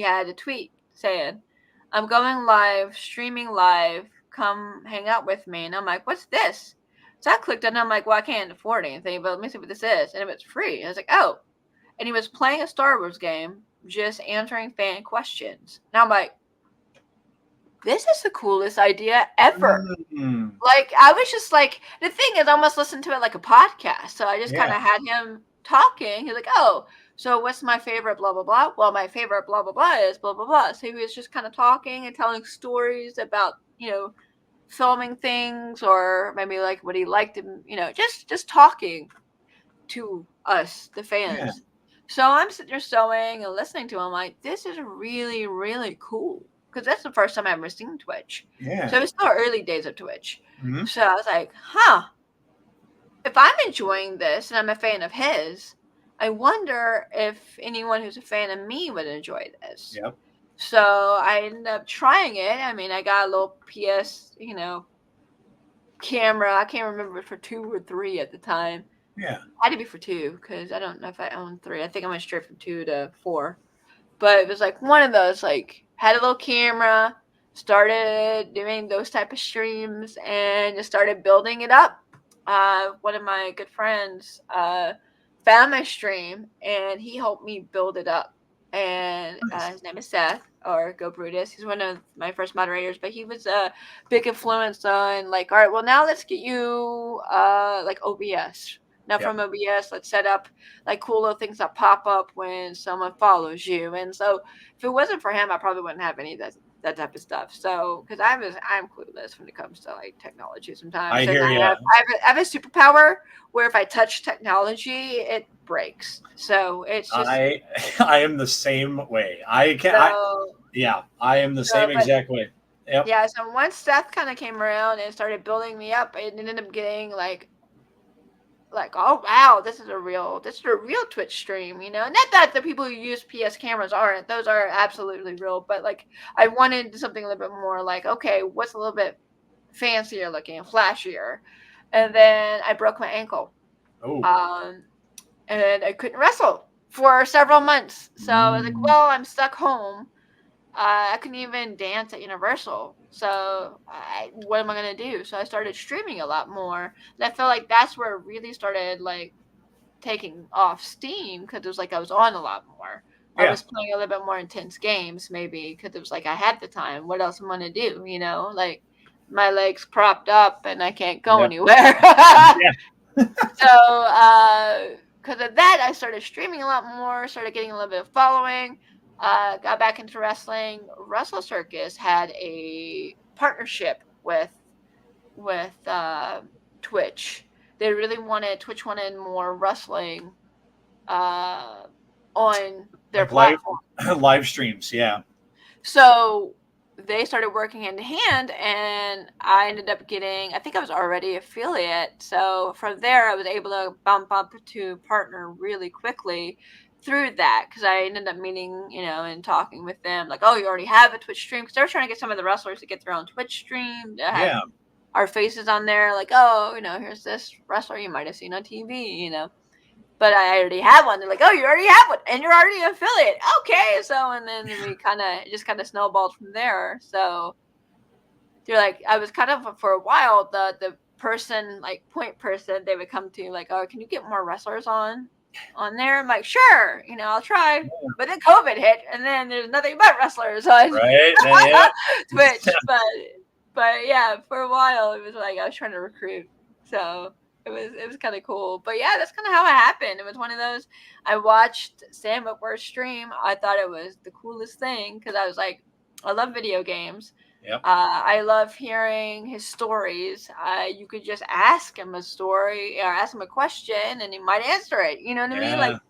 had a tweet saying, I'm going live, streaming live, come hang out with me. And I'm like, what's this? So I clicked on it and I'm like, well, I can't afford anything, but let me see what this is. And it was free. I was like, oh. And he was playing a Star Wars game, just answering fan questions. And I'm like, this is the coolest idea ever. Mm-hmm. Like, I was just like, the thing is, I almost listened to it like a podcast. So I just kind of had him talking. He's like, oh, so what's my favorite blah, blah, blah? Well, my favorite blah, blah, blah is blah, blah, blah. So he was just kind of talking and telling stories about, filming things or maybe like what he liked, and, just talking to us, the fans. Yeah. So I'm sitting there sewing and listening to him like, this is really, really cool. Because that's the first time I've ever seen Twitch. Yeah. So it was still early days of Twitch. Mm-hmm. So I was like, if I'm enjoying this and I'm a fan of his, I wonder if anyone who's a fan of me would enjoy this. Yep. So I ended up trying it. I mean, I got a little PS, camera. I can't remember for 2 or 3 at the time. Yeah. I had to be for 2 because I don't know if I own 3. I think I went straight from 2 to 4. But it was like one of those, like, had a little camera, started doing those type of streams, and just started building it up. One of my good friends found my stream, and he helped me build it up. And his name is Seth, or Go Brutus. He's one of my first moderators, but he was a big influence on, like, all right, well, now let's get you, like, OBS. Now from OBS, let's set up like cool little things that pop up when someone follows you. And so if it wasn't for him, I probably wouldn't have any of that type of stuff. So because I'm clueless when it comes to like technology sometimes. I hear you. I have a superpower where if I touch technology, it breaks. So it's just I am the same way. I am the same exact way. Yep. Yeah. So once Seth kind of came around and started building me up, it ended up getting like, oh wow, this is a real Twitch stream, Not that the people who use PS cameras aren't; those are absolutely real. But like, I wanted something a little bit more like, okay, what's a little bit fancier looking, flashier? And then I broke my ankle. Oh. And I couldn't wrestle for several months. So I was like, well, I'm stuck home. I couldn't even dance at Universal. So what am I going to do? So I started streaming a lot more. And I felt like that's where it really started like taking off steam because it was like I was on a lot more. Yeah. I was playing a little bit more intense games maybe because it was like I had the time. What else am I going to do? Like my legs propped up and I can't go anywhere. So because of that, I started streaming a lot more, started getting a little bit of following. Got back into wrestling. Wrestle Circus had a partnership with Twitch. Twitch wanted more wrestling on their platform. Live streams, yeah. So they started working hand to hand, and I ended up getting, I think I was already affiliate. So from there, I was able to bump up to partner really quickly through that because I ended up meeting, and talking with them like, oh, you already have a Twitch stream because they were trying to get some of the wrestlers to get their own Twitch stream. Yeah. Our faces on there, like, oh, here's this wrestler you might have seen on TV, But I already have one. They're like, oh, you already have one, and you're already an affiliate. Okay, so and then we kind of snowballed from there. So they're like, I was kind of for a while the person like point person they would come to like, oh, can you get more wrestlers on there? I'm like, sure, I'll try. Yeah. But then COVID hit, and then there's nothing but wrestlers on Twitch. But yeah, for a while it was like I was trying to recruit. So it was kind of cool. But yeah, that's kind of how it happened. It was one of those. I watched Sam Whitworth's stream. I thought it was the coolest thing because I was like, I love video games. Yep. I love hearing his stories. You could just ask him a story or ask him a question and he might answer it. You know what I mean? Like,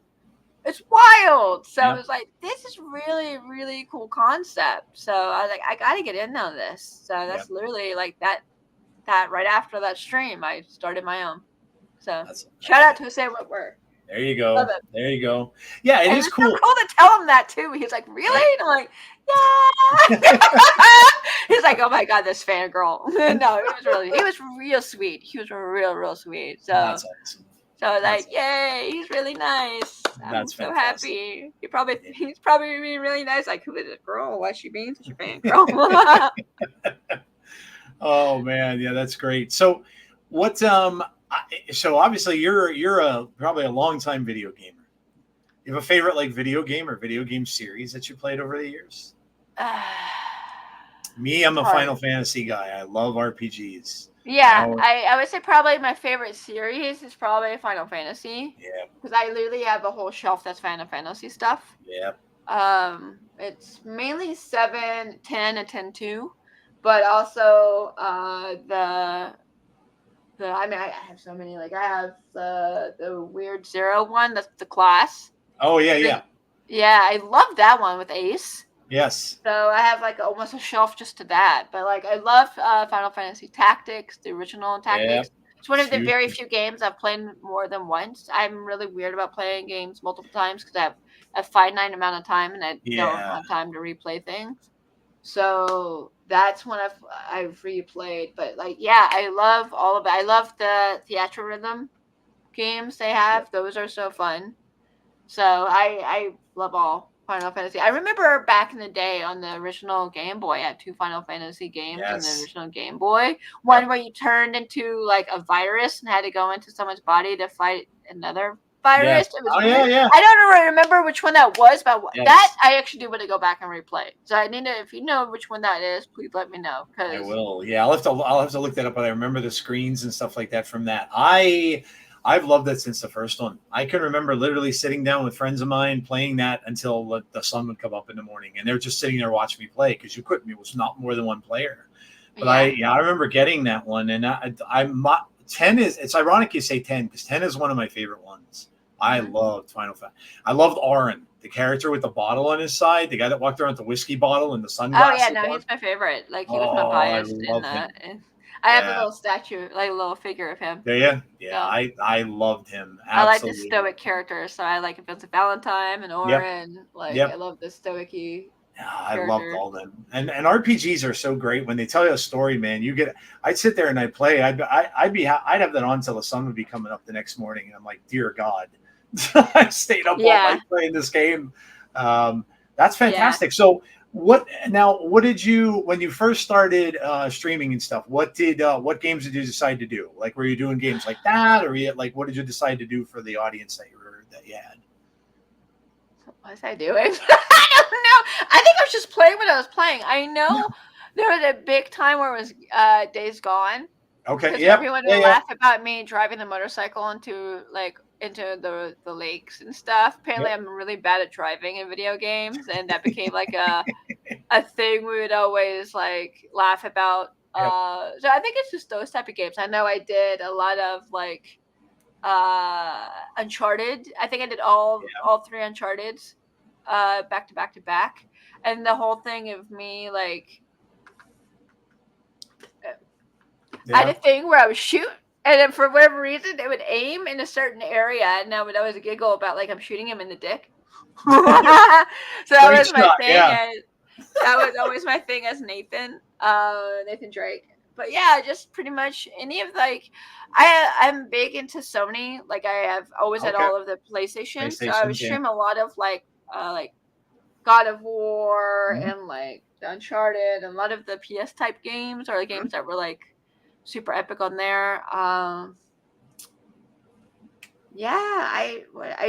it's wild. So I was like, this is really, really cool concept. So I was like, I got to get in on this. So that's literally like that that right after that stream, I started my own. So shout out That's to Say What Word. There you go. There you go. Yeah, it is it's cool. So cool to tell him that too. He's like, really? Right? And I'm like, yeah. He's like, oh my god, this fangirl. No, he was real sweet. He was real sweet. So that's awesome. So like, yay, he's really nice. I'm so happy. He's probably being really nice. Like, who is this girl? Why is she being such a fangirl? Oh man, yeah, that's great. So, what? So obviously you're probably a longtime video gamer. You have a favorite like video game or video game series that you played over the years? Me, I'm a Final Fantasy guy. I love RPGs. Yeah, I would say probably my favorite series is probably Final Fantasy. Yeah. Because I literally have a whole shelf that's Final Fantasy stuff. Yeah. It's mainly 7, 10, and 10-2, but also I mean, I have so many. Like I have the weird Zero one. That's the class. Oh yeah. Yeah, I love that one with Ace. Yes. So I have like almost a shelf just to that. But like I love Final Fantasy Tactics, the original Tactics. Yep. It's one of the very few games I've played more than once. I'm really weird about playing games multiple times because I have a finite amount of time and I don't have time to replay things. So that's one I've replayed. But like, yeah, I love all of it. I love the Theatrhythm games they have. Yep. Those are so fun. So I love all Final Fantasy. I remember back in the day on the original Game Boy, I had 2 Final Fantasy games on the original Game Boy. One where you turned into like a virus and had to go into someone's body to fight another virus. It was yeah. I don't remember which one that was, but that I actually do want to go back and replay. So I need to, if you know which one that is, please let me know. I will. Yeah, I'll have to look that up. But I remember the screens and stuff like that from that. I've loved it since the first one. I can remember literally sitting down with friends of mine playing that until the sun would come up in the morning, and they're just sitting there watching me play because you couldn't. It was not more than one player. But I remember getting that one, and I'm 10 is. It's ironic you say 10 because 10 is one of my favorite ones. I loved Final Fantasy. I loved Auron, the character with the bottle on his side, the guy that walked around with the whiskey bottle and the sunglasses. Oh yeah, no, he's my favorite. Like he was my bias in that. I have a little statue, like a little figure of him. Yeah. I loved him. Absolutely. I like the stoic characters, so I like Vincent Valentine and Auron. I love the stoic-y. Yeah, I loved all them. And RPGs are so great when they tell you a story, man. I'd sit there and I'd play. I'd have that on until the sun would be coming up the next morning, and I'm like, dear God, I stayed up all night playing this game. That's fantastic. So. What did you, when you first started streaming and stuff, what games did you decide to do? Like, were you doing games like that, or what did you decide to do for the audience that you had? What was I doing? I don't know. I think I was just playing what I was playing. I know there was a big time where it was Days Gone. Okay. Yeah. Everyone would laugh about me driving the motorcycle into the lakes and stuff. Apparently, I'm really bad at driving in video games, and that became like a thing we would always like laugh about. So I think it's just those type of games. I know I did a lot of like Uncharted. I think I did all 3 Uncharteds back to back, and the whole thing of me like. I had a thing where I would shoot, and then for whatever reason, they would aim in a certain area, and I would always giggle about like I'm shooting him in the dick. So that was my thing. That was always my thing as Nathan Drake. But yeah, just pretty much any of like I'm big into Sony. Like I have always had all of the PlayStation. So I would stream a lot of like God of War and like Uncharted and a lot of the PS type games or the games that were like super epic on there. I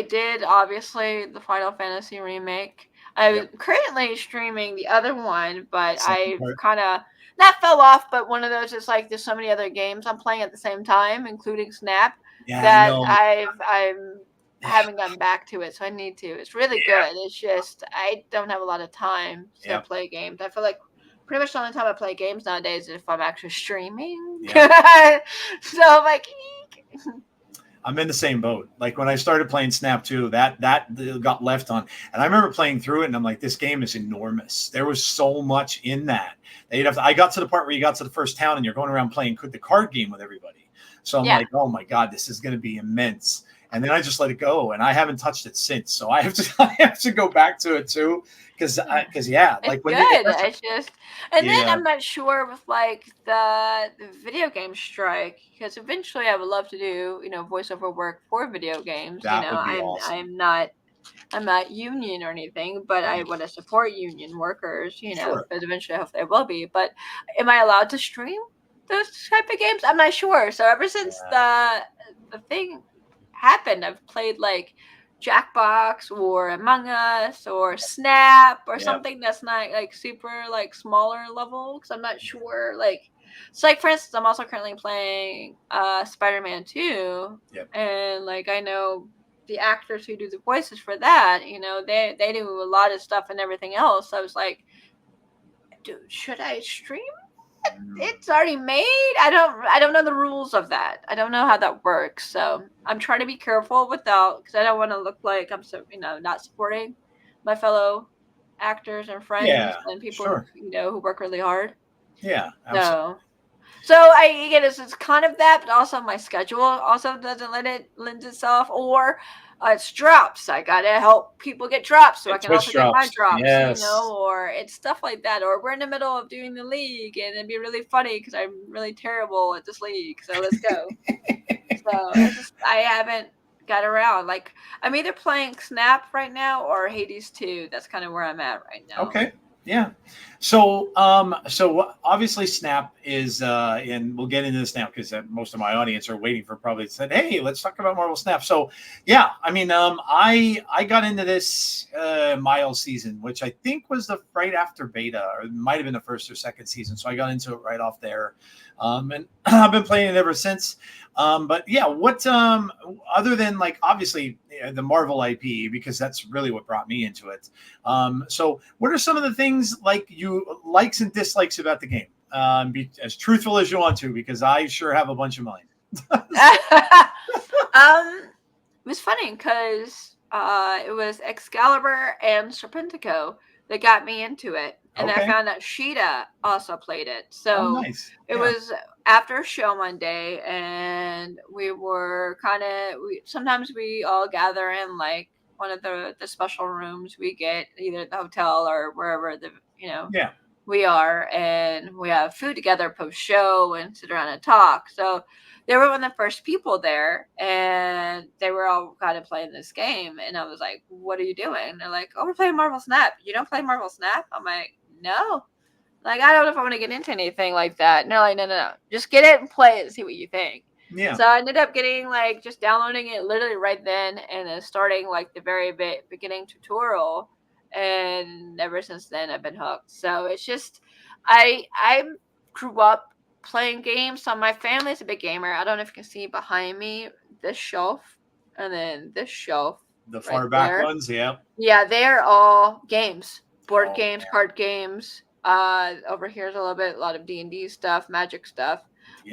did obviously the Final Fantasy remake. I'm currently streaming the other one, but I kind of not fell off. But one of those is like there's so many other games I'm playing at the same time, including Snap, that I haven't gotten back to it. So I need to. It's really good. It's just I don't have a lot of time to play games. I feel like pretty much the only time I play games nowadays is if I'm actually streaming. So I'm like, I'm in the same boat. Like when I started playing Snap 2, that got left on. And I remember playing through it and I'm like, this game is enormous. There was so much in that. I got to the part where you got to the first town and you're going around playing the card game with everybody. So I'm like, oh my God, this is going to be immense. And then I just let it go, and I haven't touched it since. So I have to go back to it too, because yeah, like It's when good. It's just, and then yeah, I'm not sure with like the video game strike, because eventually I would love to do, you know, voiceover work for video games. You that know, would be awesome. I'm not union or anything, but I want to support union workers, you know, Sure. because eventually I hope they will be. But am I allowed to stream those type of games? I'm not sure. So ever since the thing happened, I've played like Jackbox or Among Us or Snap or Yep. something that's not like super like smaller level, because I'm not sure. Like, so like for instance, I'm also currently playing Spider-Man 2, Yep. and like I know the actors who do the voices for that, you know, they do a lot of stuff and everything else. So I was like, dude, should I stream? It's already made. I don't know the rules of that. I don't know how that works. So I'm trying to be careful without, because I don't want to look like I'm so, you know, not supporting my fellow actors and friends Yeah. and people who, Sure. you know, who work really hard. Yeah. Absolutely. So I get it's kind of that, but also my schedule also doesn't lend itself, or it's drops. I gotta help people get drops so I It can also Twitch get my drops. drops, you Yes. know, or it's stuff like that. Or we're in the middle of doing the league and it'd be really funny because I'm really terrible at this league. So let's go. So it's just I haven't got around. Like I'm either playing Snap right now or Hades 2. That's kind of where I'm at right now. Okay. Yeah. So, obviously Snap is, and we'll get into this now because most of my audience are waiting for probably said, hey, let's talk about Marvel Snap. So, yeah, I mean, I got into this Miles season, which I think was the right after beta, or it might have been the first or second season. So I got into it right off there, and I've been playing it ever since. But yeah, what other than like obviously the Marvel IP, because that's really what brought me into it. So what are some of the things like you likes and dislikes about the game? Be as truthful as you want to, because I sure have a bunch of mine. It was funny because it was Excalibur and Serpentico that got me into it, and I Okay. found out Sheeta also played it. Oh, So nice. it Yeah. was after a show one day, and we were sometimes we all gather in like one of the special rooms we get either at the hotel or wherever Yeah. we are, and we have food together post show and sit around and talk. So they were one of the first people there, and they were all kind of playing this game. And I was like, what are you doing? And they're like, oh, we're playing Marvel Snap. You don't play Marvel Snap? I'm like, no. Like, I don't know if I want to get into anything like that. And they're like, no. Just get it and play it and see what you think. Yeah. So I ended up getting like just downloading it literally right then and then starting like the very beginning tutorial. And ever since then I've been hooked. So it's just I grew up playing games. So my family's a big gamer. I don't know if you can see behind me this shelf and then this shelf The right far back there. ones. Yeah. Yeah, they're all games. Board Oh, games, yeah. card games. Over here's a lot of D&D stuff, magic stuff.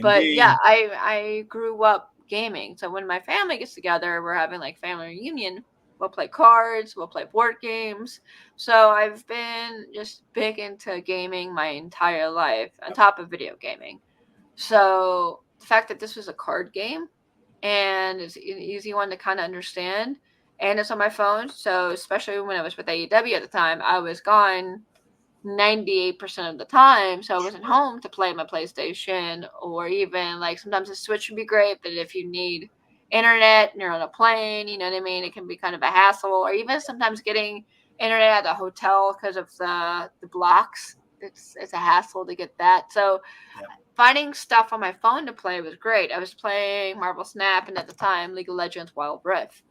But yeah, D&D. I grew up gaming. So when my family gets together, we're having like family reunion. We'll play cards, we'll play board games. So I've been just big into gaming my entire life on top of video gaming. So the fact that this was a card game and it's an easy one to kind of understand, and it's on my phone. So especially when I was with AEW at the time, I was gone 98% of the time, so I wasn't home to play my PlayStation, or even like sometimes the Switch would be great, but if you need internet and you're on a plane, you know what I mean, it can be kind of a hassle, or even sometimes getting internet at the hotel because of the blocks. It's a hassle to get that. So Yep. finding stuff on my phone to play was great. I was playing Marvel Snap and at the time League of Legends Wild Rift.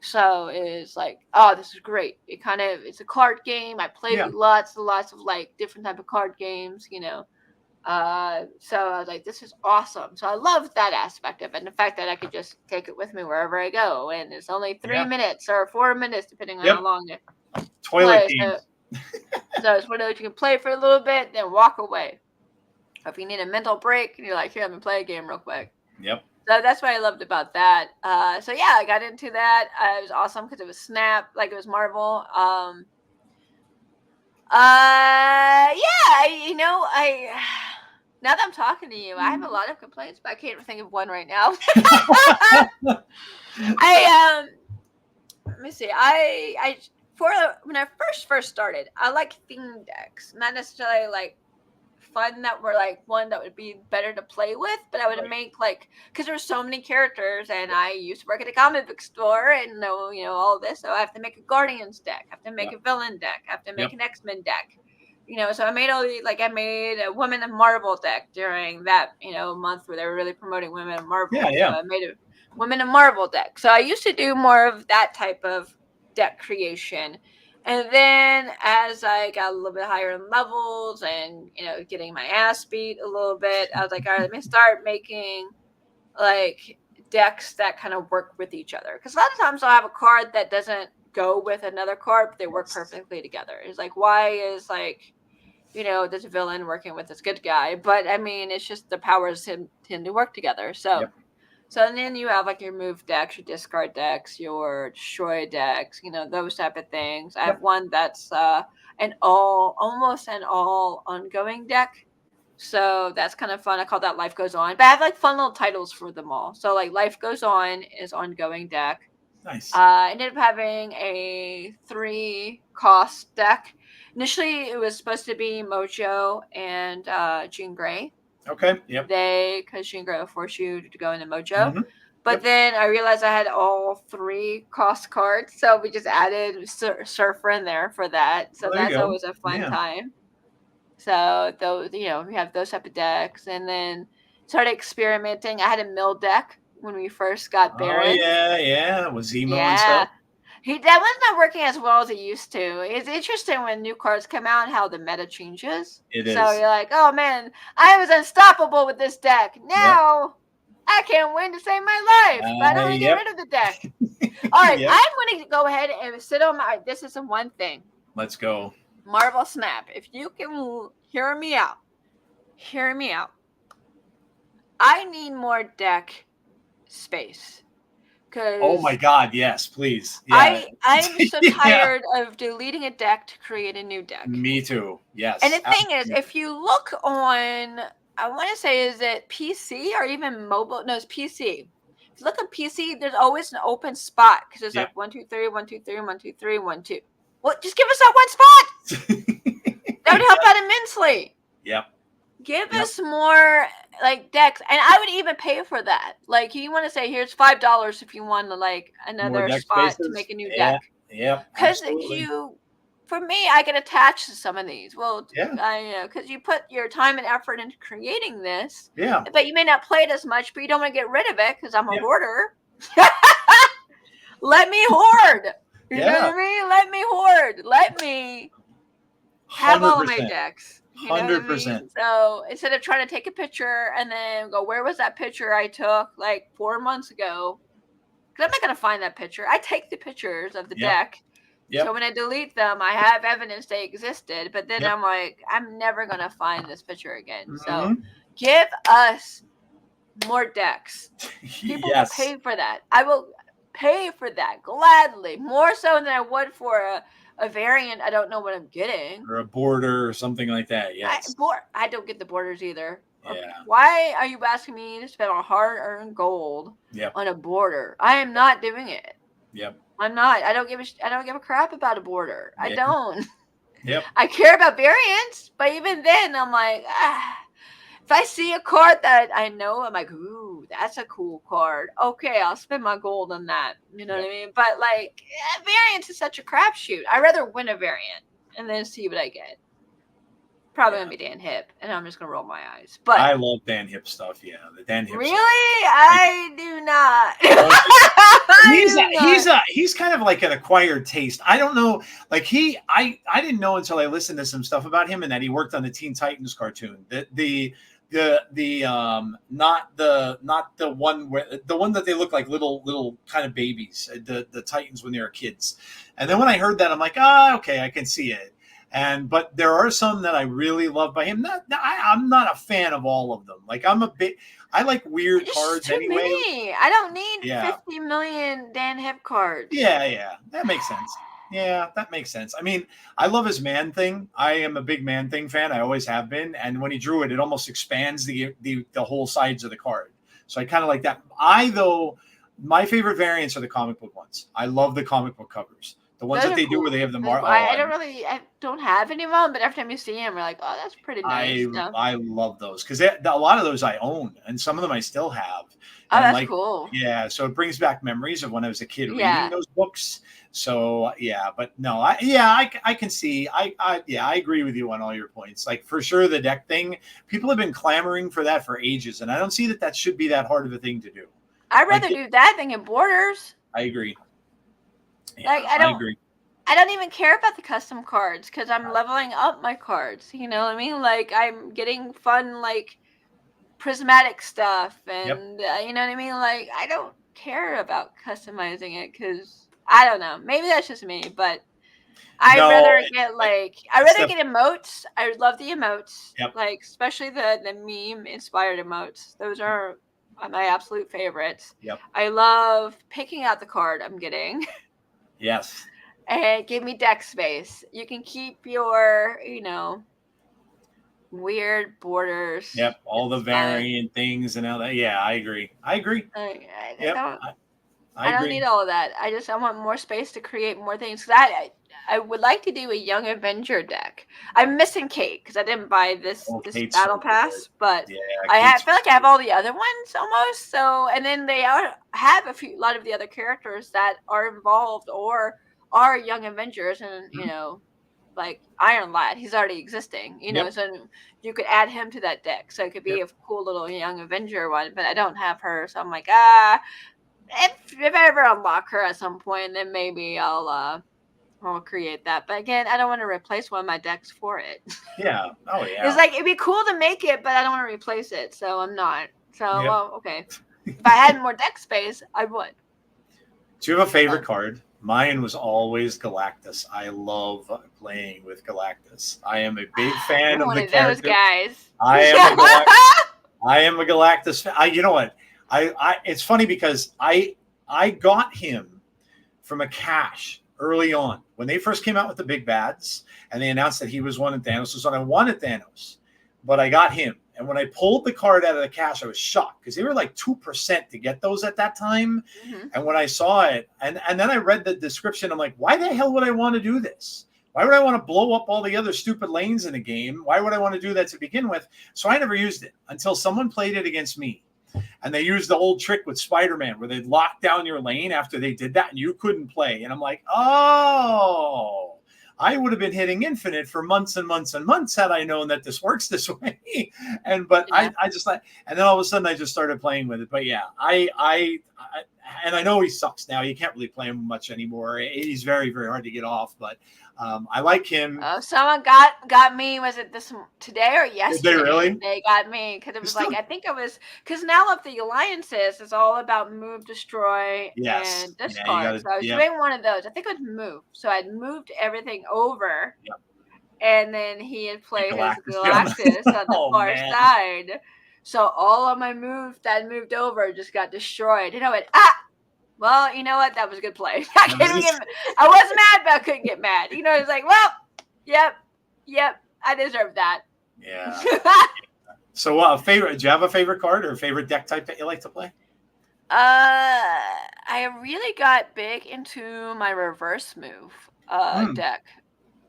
So it's like, oh, this is great. It's a card game. I played Yeah. lots and lots of like different type of card games, you know. So I was like, this is awesome. So I love that aspect of it, and the fact that I could just take it with me wherever I go, and it's only 3 minutes or 4 minutes depending on how Yep. long it Toilet plays. game. So it's one of those you can play for a little bit, then walk away. Or if you need a mental break, and you're like, here, let me play a game real quick. Yep. So that's what I loved about that. So yeah, I got into that. It was awesome because it was Snap, like it was Marvel. Yeah, I now that I'm talking to you, I have a lot of complaints, but I can't think of one right now. Let me see. When I first started, I like theme decks, not necessarily like fun that were like one that would be better to play with, but I would Right. make like, because there were so many characters, and I used to work at a comic book store and know all this, so I have to make a Guardians deck, I have to make Yep. a villain deck, I have to make Yep. an X-Men deck, so I made all these, like I made a Women in Marvel deck during that month where they were really promoting Women in Marvel. Yeah. So Yeah. I made a Women in Marvel deck. So I used to do more of that type of deck creation. And then as I got a little bit higher in levels and, getting my ass beat a little bit, I was like, all right, let me start making like decks that kind of work with each other. Because a lot of times I'll have a card that doesn't go with another card, but they work perfectly together. It's like, why is like, this villain working with this good guy? But I mean, it's just the powers tend to work together. So. Yep. So then you have like your move decks, your discard decks, your destroy decks, those type of things. I have one that's almost an all ongoing deck. So that's kind of fun. I call that Life Goes On. But I have like fun little titles for them all. So like Life Goes On is ongoing deck. Nice. I ended up having a 3-cost deck. Initially, it was supposed to be Mojo and Jean Grey. Okay. Yep. Because Jean Grey will force you to go into Mojo. Mm-hmm. But then I realized I had all 3 cost cards, so we just added Surfer in there for that. So that's always a fun time. So those, we have those type of decks, and then started experimenting. I had a mill deck when we first got Baron. Oh yeah, was emo and stuff. That one's not working as well as it used to. It's interesting when new cards come out how the meta changes. It is. So you're like, oh man, I was unstoppable with this deck. Now I can't win to save my life. But I don't want to get rid of the deck. All right, I'm going to go ahead and sit on my. This is one thing. Let's go. Marvel Snap. If you can hear me out. I need more deck space. Oh my God! Yes, please. Yeah. I'm so tired of deleting a deck to create a new deck. Me too. Yes. And the thing is, if you look on, I want to say, is it PC or even mobile? No, it's PC. If you look at PC, there's always an open spot because there's like 1, 2, 3, 1, 2, 3, 1, 2, 3, 1, 2. Well, just give us that one spot. That would help out immensely. Yep. Give us more like decks, and I would even pay for that. Like, you want to say, here's $5 if you want to like another spot to make a new deck. Yeah. Because for me, I get attached to some of these. Well, because you put your time and effort into creating this. Yeah. But you may not play it as much, but you don't want to get rid of it because I'm a hoarder. Let me hoard. You know what I mean? Let me hoard. Let me have 100%. All of my decks. 100%. I mean? So instead of trying to take a picture and then go, where was that picture I took like 4 months ago? Because I'm not going to find that picture. I take the pictures of the deck. Yep. So when I delete them, I have evidence they existed. But then I'm like, I'm never going to find this picture again. Mm-hmm. So give us more decks. People will pay for that. I will pay for that gladly. More so than I would for a variant. I don't know what I'm getting. Or a border or something like that. Yes. I don't get the borders either. Yeah. Why are you asking me to spend a hard-earned gold on a border? I am not doing it. Yep. I'm not. I don't give a crap about a border. I don't. Yep. I care about variants, but even then, I'm like, if I see a card that I know, I'm like, ooh, that's a cool card. Okay, I'll spend my gold on that. You know what I mean? But like, variants is such a crapshoot. I'd rather win a variant and then see what I get. Probably gonna be Dan Hip, and I'm just gonna roll my eyes. But I love Dan Hip stuff. Yeah, the Dan Hip. Really, stuff. I do not. He's kind of like an acquired taste. I don't know. Like I didn't know until I listened to some stuff about him and that he worked on the Teen Titans cartoon. Not the one that they look like little kind of babies. The Titans when they were kids. And then when I heard that, I'm like, okay, I can see it. But there are some that I really love by him. I'm not a fan of all of them. Like I like weird cards too anyway. many. I don't need 50 million Dan Hip cards. Yeah, that makes sense. Yeah, that makes sense. I mean, I love his Man Thing. I am a big Man Thing fan. I always have been. And when he drew it, it almost expands the whole sides of the card. So I kind of like that. My favorite variants are the comic book ones. I love the comic book covers. The ones that they do where they have the Marvel. I don't have any of them, but every time you see them, you're like, oh, that's pretty nice. I love those because a lot of those I own, and some of them I still have. Oh, that's cool. Yeah, so it brings back memories of when I was a kid reading those books. So but no, I can see. I agree with you on all your points. Like for sure, the deck thing, people have been clamoring for that for ages, and I don't see that should be that hard of a thing to do. I'd rather do that than get Borders. I agree. Yeah, I agree. I don't even care about the custom cards because I'm leveling up my cards. You know what I mean? Like I'm getting fun, like prismatic stuff, and you know what I mean. Like I don't care about customizing it because I don't know. Maybe that's just me, but I'd rather get emotes. I love the emotes, like especially the meme inspired emotes. Those are my absolute favorites. I love picking out the card I'm getting. Yes. And give me deck space. You can keep your, weird borders. Yep, all the variant things and all that. Yeah, I agree. I agree. I don't need all of that. I want more space to create more things. I would like to do a Young Avenger deck. I'm missing Kate because I didn't buy this battle pass, but I feel like I have all the other ones almost. So, and then they have a lot of the other characters that are involved or are Young Avengers, and like Iron Lad, he's already existing. So you could add him to that deck, so it could be a cool little Young Avenger one. But I don't have her, so I'm like, if I ever unlock her at some point, then maybe I'll create that. But again, I don't want to replace one of my decks for it. Yeah. Oh yeah. It's like it'd be cool to make it, but I don't want to replace it, so I'm not. So well, okay. If I had more deck space, I would. Do you have a favorite card? Mine was always Galactus. I love playing with Galactus. I am a big fan of the character. Those guys. I am a Galactus fan. You know what? It's funny because I got him from a cache early on when they first came out with the big bads, and they announced that he was one and Thanos was one. I wanted Thanos, but I got him. And when I pulled the card out of the cache, I was shocked because they were like 2% to get those at that time. Mm-hmm. And when I saw it, and then I read the description, I'm like, why the hell would I want to do this? Why would I want to blow up all the other stupid lanes in the game? Why would I want to do that to begin with? So I never used it until someone played it against me. And they used the old trick with Spider-Man where they'd lock down your lane after they did that and you couldn't play. And I'm like, oh, I would have been hitting infinite for months and months and months had I known that this works this way. I just like, and then all of a sudden I just started playing with it. But yeah, and I know he sucks now. You can't really play him much anymore. He's very, very hard to get off, but I like him. Someone got me. Was it today or yesterday? Did they really? They got me because it was I think it was because now of the alliances is all about move, destroy, and discard. So I was doing one of those. I think it was move. So I'd moved everything over, and then he had played his Galactus on the far side. So all of my moves that moved over just got destroyed. And I went, well, you know what? That was a good play. I wasn't mad, but I couldn't get mad. It's like, well, yep, I deserve that. Yeah. So, do you have a favorite card or a favorite deck type that you like to play? I really got big into my reverse move deck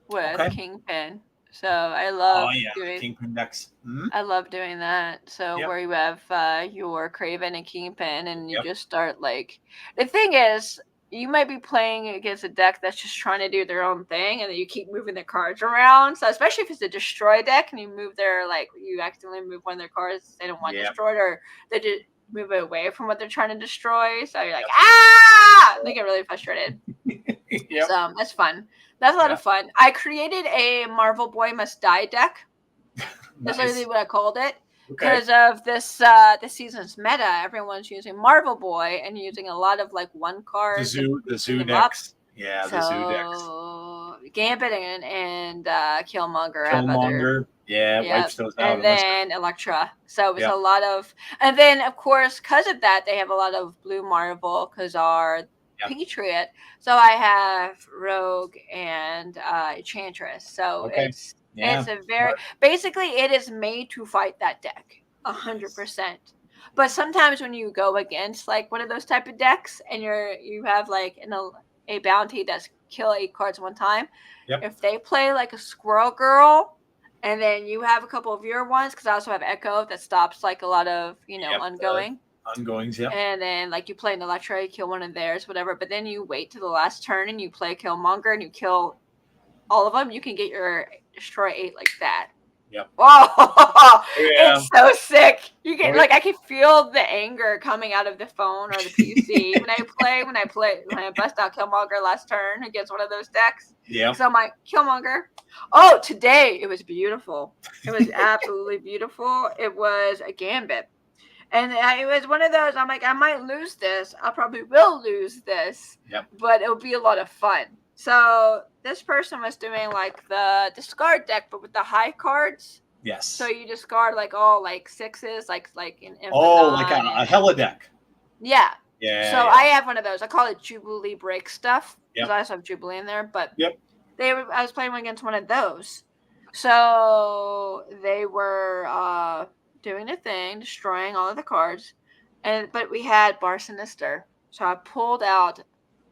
with Kingpin. So I love doing Kingpin decks. Mm-hmm. I love doing that. So where you have your Craven and Kingpin, and you just start the thing is, you might be playing against a deck that's just trying to do their own thing, and then you keep moving their cards around. So especially if it's a destroy deck, and you move you accidentally move one of their cards they don't want destroyed, or they just move it away from what they're trying to destroy. So you're like, They get really frustrated. So that's fun. That's a lot of fun. I created a Marvel Boy Must Die deck. That's literally what I called it. Because of this season's meta, everyone's using Marvel Boy and using a lot of one card. The zoo decks. Yeah, the zoo decks. Gambit and Killmonger have other. Killmonger. Yeah, it Yeah, wipes those out. and then Elektra. So it was Yeah. a lot of, and then of course, because of that, they have a lot of Blue Marvel because our Yep. Patriot. So I have Rogue and Enchantress. So Okay. Yeah. it's a very basically it is made to fight that deck 100%. But sometimes when you go against like one of those type of decks and you have like a bounty that's kill 8 cards one time, Yep. if they play like a Squirrel Girl. And then you have a couple of your ones because I also have Echo that stops like a lot of ongoing. Ongoings, yeah. And then like you play an Electra, you kill one of theirs, whatever. But then you wait to the last turn and you play Killmonger and you kill all of them. You can get your destroy 8 like that. Yep. Oh, yeah. It's so sick. You get like I can feel the anger coming out of the phone or the PC when I bust out Killmonger last turn against one of those decks. Yeah. So I'm like, Killmonger. Oh, today it was beautiful. It was absolutely beautiful. It was a Gambit. And it was one of those, I'm like, I might lose this. I probably will lose this. Yep. But it'll be a lot of fun. So this person was doing like the discard deck, but with the high cards. Yes. So you discard like all like 6s, like in like a hella deck. Yeah. Yeah. So I have one of those. I call it Jubilee break stuff. Because I also have Jubilee in there. But I was playing against one of those. So they were doing a thing, destroying all of the cards. But we had Bar Sinister. So I pulled out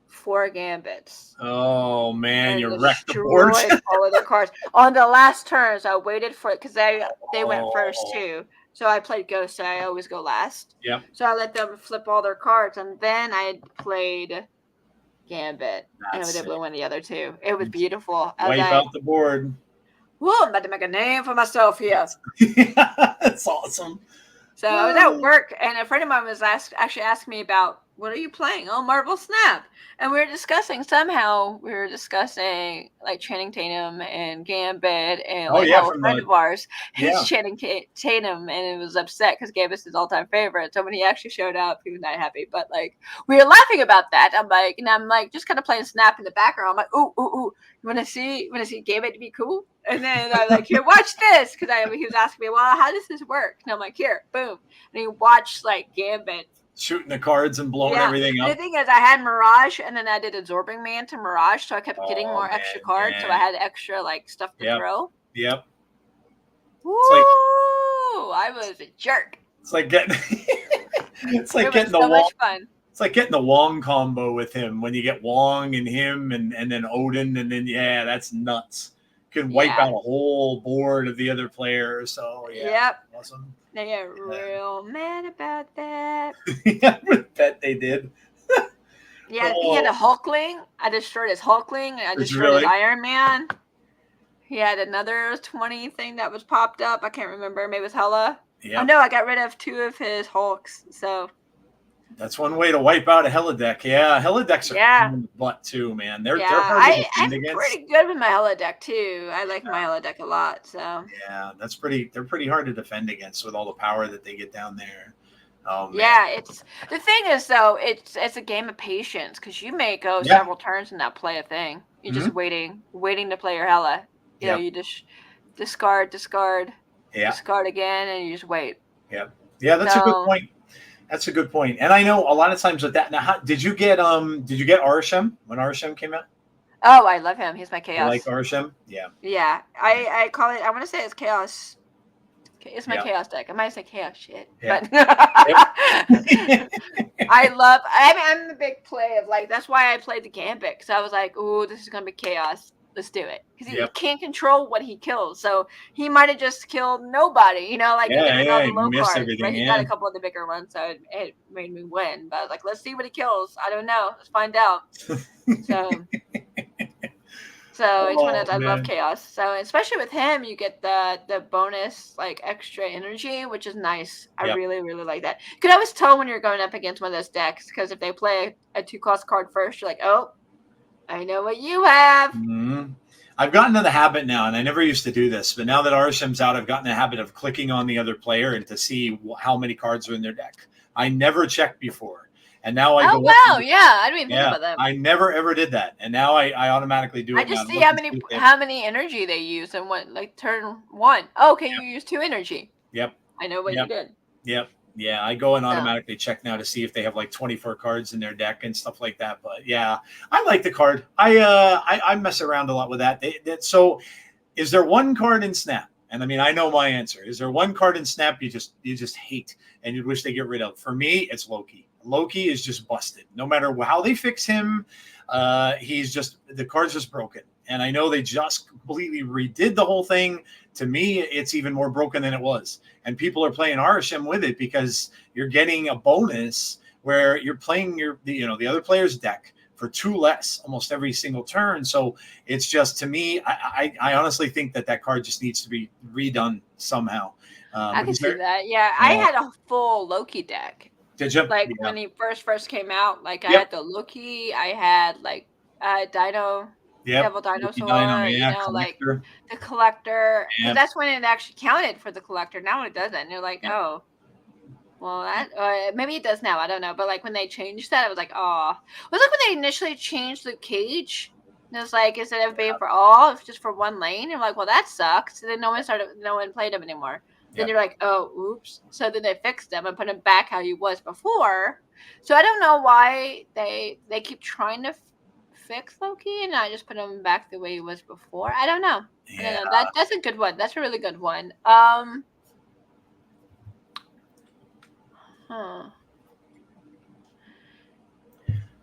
4 Gambits. Oh man, you wrecked the board. All of their cards on the last turn. So I waited for it because they went first too. So I played Ghost. So I always go last. Yep. So I let them flip all their cards, and then I played Gambit, and I was able to win the other 2. It was beautiful. Wipe out the board. Whoa, I'm about to make a name for myself here. That's awesome. So I was at work, and a friend of mine was actually asking me about, what are you playing? Oh, Marvel Snap. And we were discussing like Channing Tatum and Gambit and a friend of ours. He's Channing Tatum, and it was upset because Gambit's his all-time favorite. So when he actually showed up, he was not happy. But like we were laughing about that. I'm like just kind of playing Snap in the background. I'm like, ooh, you wanna see Gambit to be cool? And then I'm like, here, watch this, because he was asking me, well, how does this work? And I'm like, here, boom. And he watched like Gambit shooting the cards and blowing everything up. The thing is, I had Mirage, and then I did Absorbing Man to Mirage, so I kept getting more extra cards, so I had extra like stuff to throw. Yep. Woo! I was a jerk. It's like getting getting the much fun. It's like getting the Wong combo with him when you get Wong and him and then Odin, and then that's nuts. You can wipe out a whole board of the other players. So awesome. They get real mad about that. I bet they did. He had a Hulkling. I destroyed his Hulkling. I destroyed his Iron Man. He had another 20 thing that was popped up. I can't remember. Maybe it was Hela. Yep. Oh no, I got rid of 2 of his Hulks. So that's one way to wipe out a Hela deck. Yeah, Hela decks are in the butt too, man. They're hard to defend against. I'm pretty good with my Hela deck too. I like my Hela deck a lot. So they're pretty hard to defend against with all the power that they get down there. Oh, man. Yeah, it's the thing is though, it's a game of patience because you may go several turns and not play a thing. You're just waiting to play your Hela. You know, you just discard, discard again, and you just wait. Yeah, that's a good point. That's a good point. And I know a lot of times with that. Now, did you get Arishem when Arishem came out? Oh, I love him. He's my chaos. You like Arishem? Yeah. Yeah, I call it. I want to say it's chaos. It's my chaos deck. I might say chaos shit, but I'm a big play of like. That's why I played the Gambit, because I was like, "Ooh, this is gonna be chaos. Let's do it." Because he can't control what he kills, so he might have just killed nobody. You know, like he low cards. Right? He got a couple of the bigger ones, so it made me win. But I was like, let's see what he kills. I don't know. Let's find out. So each one of those, I love chaos. So especially with him, you get the bonus like extra energy, which is nice. I really, really like that. You can always tell when you're going up against one of those decks, because if they play a 2-cost card first, you're like, oh, I know what you have. Mm-hmm. I've gotten to the habit now, and I never used to do this, but now that Arishem's out, I've gotten the habit of clicking on the other player and to see how many cards are in their deck. I never checked before. And now I Oh go wow, up. yeah, I didn't even think Yeah, about that. I never ever did that, and now I automatically do I it now. just To see look how and many see if they have- how many energy they use and what like turn one. Oh, okay, you use 2 energy. Yep, I know what you yep, did. yep, yeah. I go and So automatically check now to see if they have like 24 cards in their deck and stuff like that. But yeah, I like the card. I mess around a lot with that. So, is there one card in Snap? And I mean, I know my answer. Is there one card in Snap you just hate and you wish they get rid of? For me, it's Loki. Loki is just busted. No matter how they fix him, he's just the card's just broken. And I know they just completely redid the whole thing. To me, it's even more broken than it was. And people are playing RSM with it because you're getting a bonus where you're playing the other player's deck for 2 less almost every single turn. So it's just, to me, I honestly think that card just needs to be redone somehow. I can see that. Yeah, I had a full Loki deck. Did you? Like Yeah. when he first came out, like I Yep. had the Loki, I had like Dino, Yep. Devil Loki Dinosaur, Dino, you yeah, know, like collector. the collector, because Yep. that's when it actually counted for the collector. Now it doesn't. And you're like, Yep. oh, well, that maybe it does now. I don't know. But like when they changed that, I was like, oh, it was like when they initially changed Luke Cage. And it was like instead of being for all, it's just for one lane. You're like, well, that sucks. And then no one played him anymore. Then Yep. you're like, oh, oops. So then they fixed them and put him back how he was before. So I don't know why they keep trying to fix Loki and not just put him back the way he was before. I don't know. Yeah. I don't know. That's a good one. That's a really good one. Huh.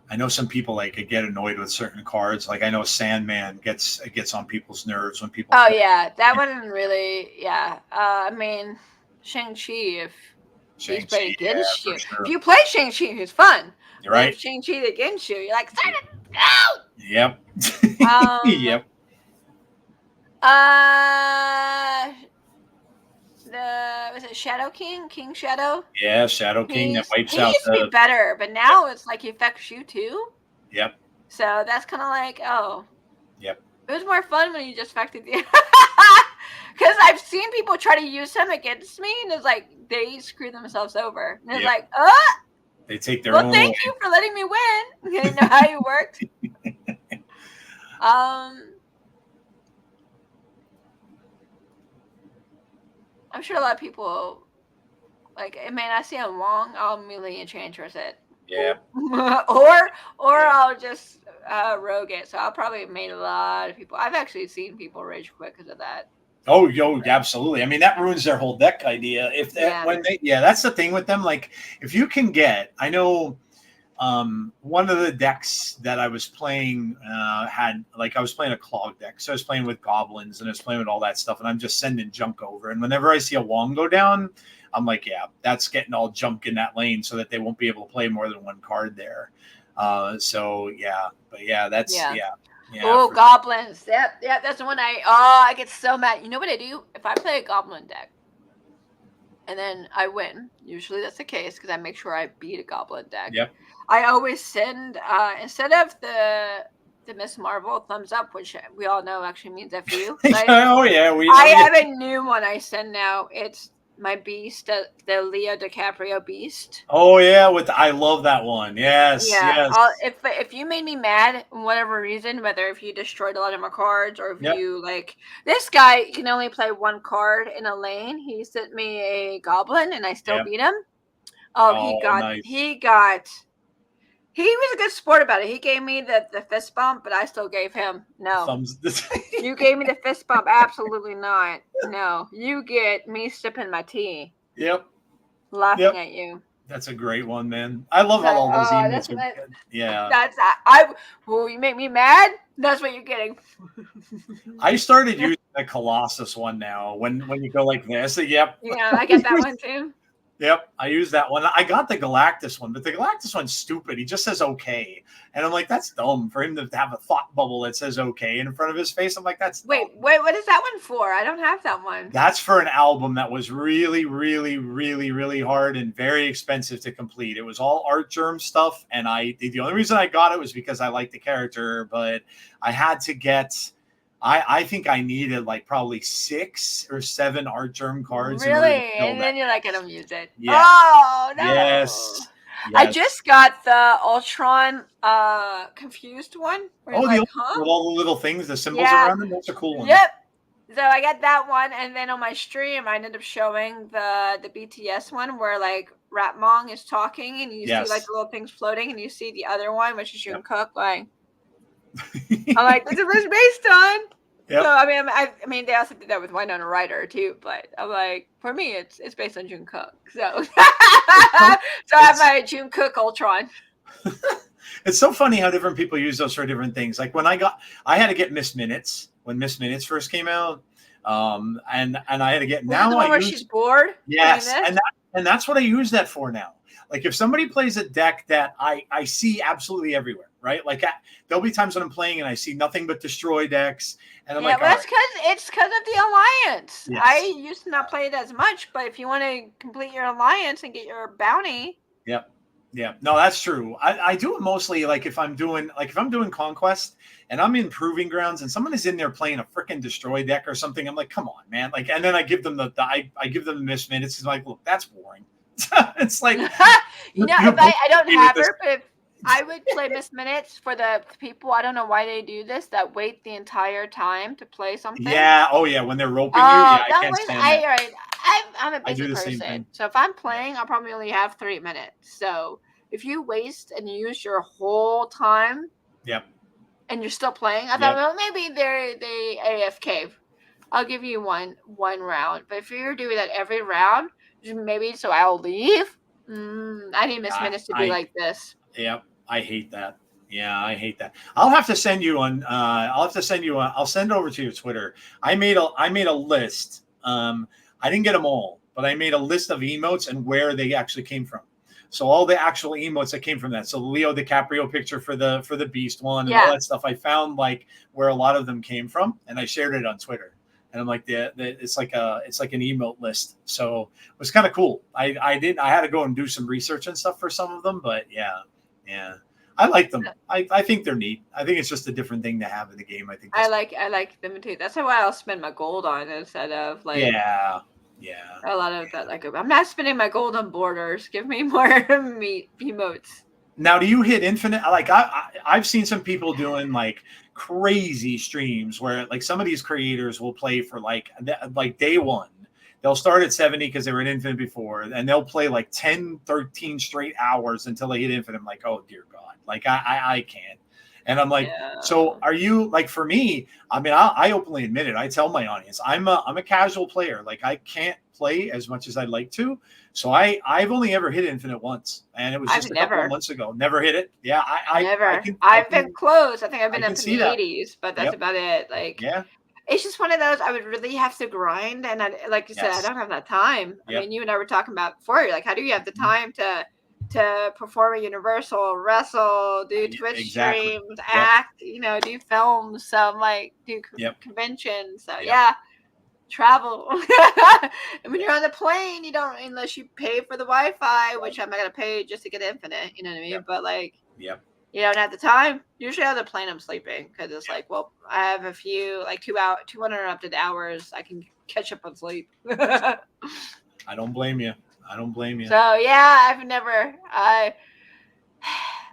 I know some people like get annoyed with certain cards. Like I know Sandman gets on people's nerves when people. Oh yeah, that one really. Yeah. I mean, Shang-Chi. If he's played against you, Sure. if you play Shang-Chi, he's fun. You're right. If Shang-Chi against you, you're like, sign it out. Yep. Yep. Was it Shadow King? King Shadow? Yeah, Shadow King that wipes out. He used to be better, but now it's like he affects you too. Yep. So that's kind of like, oh. Yep. It was more fun when you just affected you. Because I've seen people try to use him against me, and it's like they screw themselves over. And it's like, they take their own. Well, thank you for letting me win. You know how you worked. I'm sure a lot of people like. I mean, I see a Wong, I'll immediately Enchantress it. Yeah. or I'll just rogue it. So I'll probably have made a lot of people. I've actually seen people rage quit because of that. Oh, absolutely. I mean, that ruins their whole deck idea. If that that's the thing with them. Like, if you can get, I know, one of the decks that I was playing had like I was playing a clog deck, so I was playing with goblins and I was playing with all that stuff, and I'm just sending junk over. And whenever I see a Wong go down, I'm like, yeah, that's getting all junk in that lane, so that they won't be able to play more than one card there. So yeah, but yeah, that's yeah. Oh, goblins. Yep, that's the one I get so mad. You know what I do? If I play a goblin deck and then I win, usually that's the case because I make sure I beat a goblin deck. Yep. I always send instead of the Miss Marvel thumbs up, which we all know actually means F you. Like, oh yeah, I have a new one I send now. It's my beast, the Leo DiCaprio beast. Oh yeah, I love that one. Yes, yes. If you made me mad for whatever reason, whether if you destroyed a lot of my cards or if you like this guy can only play one card in a lane. He sent me a goblin and I still beat him. He was a good sport about it. He gave me the fist bump, but I still gave him thumbs. You gave me the fist bump. Absolutely not. No, you get me sipping my tea. Yep. Laughing at you. That's a great one, man. I love how all those emails are good. Yeah. You make me mad. That's what you're getting. I started using the Colossus one now. When you go like this, yep. Yeah, I get that one too. Yep, I use that one. I got the Galactus one, but the Galactus one's stupid. He just says okay. And I'm like, that's dumb for him to have a thought bubble that says okay in front of his face. I'm like, that's dumb. Wait, what is that one for? I don't have that one. That's for an album that was really, really, really, really hard and very expensive to complete. It was all art germ stuff. And the only reason I got it was because I liked the character, but I had to get... I think I needed like probably 6 or 7 art germ cards. Really? And then you're like, I don't use it. Yeah. Oh, no. Yes. I Yes. just got the Ultron confused one. Where you're Oh, like, huh? with all the little things, the symbols Yeah. around them. Those are cool ones. Yep. So I got that one, and then on my stream, I ended up showing the BTS one where like Ratmong is talking, and you see like Yes. the little things floating, and you see the other one, which is Yep. Jungkook. Like, I'm like, this is what it's based on. Yep. So I mean, they also did that with Winona Ryder too, but I'm like, for me, it's based on Jungkook. So, so I have my Jungkook Ultron. It's so funny how different people use those for different things. Like when I had to get Miss Minutes when Miss Minutes first came out, and I had to get now. The one where she's bored. Yes, and that's what I use that for now. Like if somebody plays a deck that I see absolutely everywhere, right? Like there'll be times when I'm playing and I see nothing but destroy decks, and I'm like, well, that's because of the alliance. Yes. I used to not play it as much, but if you want to complete your alliance and get your bounty. Yep. Yeah, no, that's true. I do it mostly like if I'm doing Conquest and I'm in Proving Grounds and someone is in there playing a freaking destroy deck or something. I'm like, come on, man! Like, and then I give them I give them the Miss Minutes. It's like, look, that's boring. It's like if I don't have her, but if I would play Miss Minutes for the people. I don't know why they do this. That wait the entire time to play something. Yeah. Oh yeah. When they're roping you, yeah, I can't stand that. I'm a busy person, so if I'm playing, I'll probably only have 3 minutes. So if you waste and use your whole time, yep, and you're still playing, I thought, well, maybe they AFK. I'll give you one round, but if you're doing that every round, maybe so I'll leave. I need Miss Minutes to be like this. Yep, I hate that. Yeah, I hate that. I'll have to send you on. I'll send over to your Twitter. I made a list. I didn't get them all, but I made a list of emotes and where they actually came from. So all the actual emotes that came from that. So the Leo DiCaprio picture for the Beast one and all that stuff. I found like where a lot of them came from, and I shared it on Twitter. And I'm like, it's like an emote list. So it was kind of cool. I had to go and do some research and stuff for some of them, but yeah. I like them. I think they're neat. I think it's just a different thing to have in the game. I think I like them too. That's why I'll spend my gold on instead of like a lot of that. Like I'm not spending my gold on borders. Give me more emotes. Now, do you hit infinite? Like I've seen some people doing like crazy streams where like some of these creators will play for like day one. They'll start at 70 because they were at infinite before, and they'll play like 10, 13 straight hours until they hit infinite. I'm like, oh dear God, like I can't. And I'm like, so are you like, for me, I mean, I openly admit it. I tell my audience, I'm a casual player. Like I can't play as much as I'd like to. So I've only ever hit infinite once, and it was just a couple of months ago. Never hit it. Yeah, never. I've been close. I think I've been up in the 80s, but that's about it. Like, it's just one of those. I would really have to grind, and like you said, I don't have that time. I mean, you and I were talking about before. Like, how do you have the time to perform a Universal, wrestle, do Twitch streams, act, do films, like do conventions. So travel. And when you're on the plane, you don't, unless you pay for the Wi-Fi, which I'm not gonna pay just to get infinite. You know what I mean? But like, you don't have the time. Usually on the plane, I'm sleeping because it's like, well, I have a few like 200 hours. I can catch up on sleep. I don't blame you. So yeah,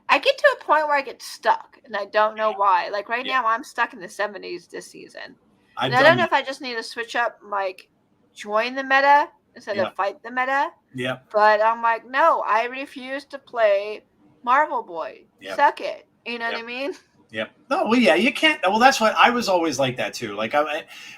I get to a point where I get stuck, and I don't know why. Like right now, I'm stuck in the 70s this season. And I don't know if I just need to switch up, like join the meta instead of fight the meta. Yeah. But I'm like, no, I refuse to play Marvel Boy. Suck it. You know what I mean? Yep. No, well, yeah, you can't. Well, that's what I was always like that too. Like,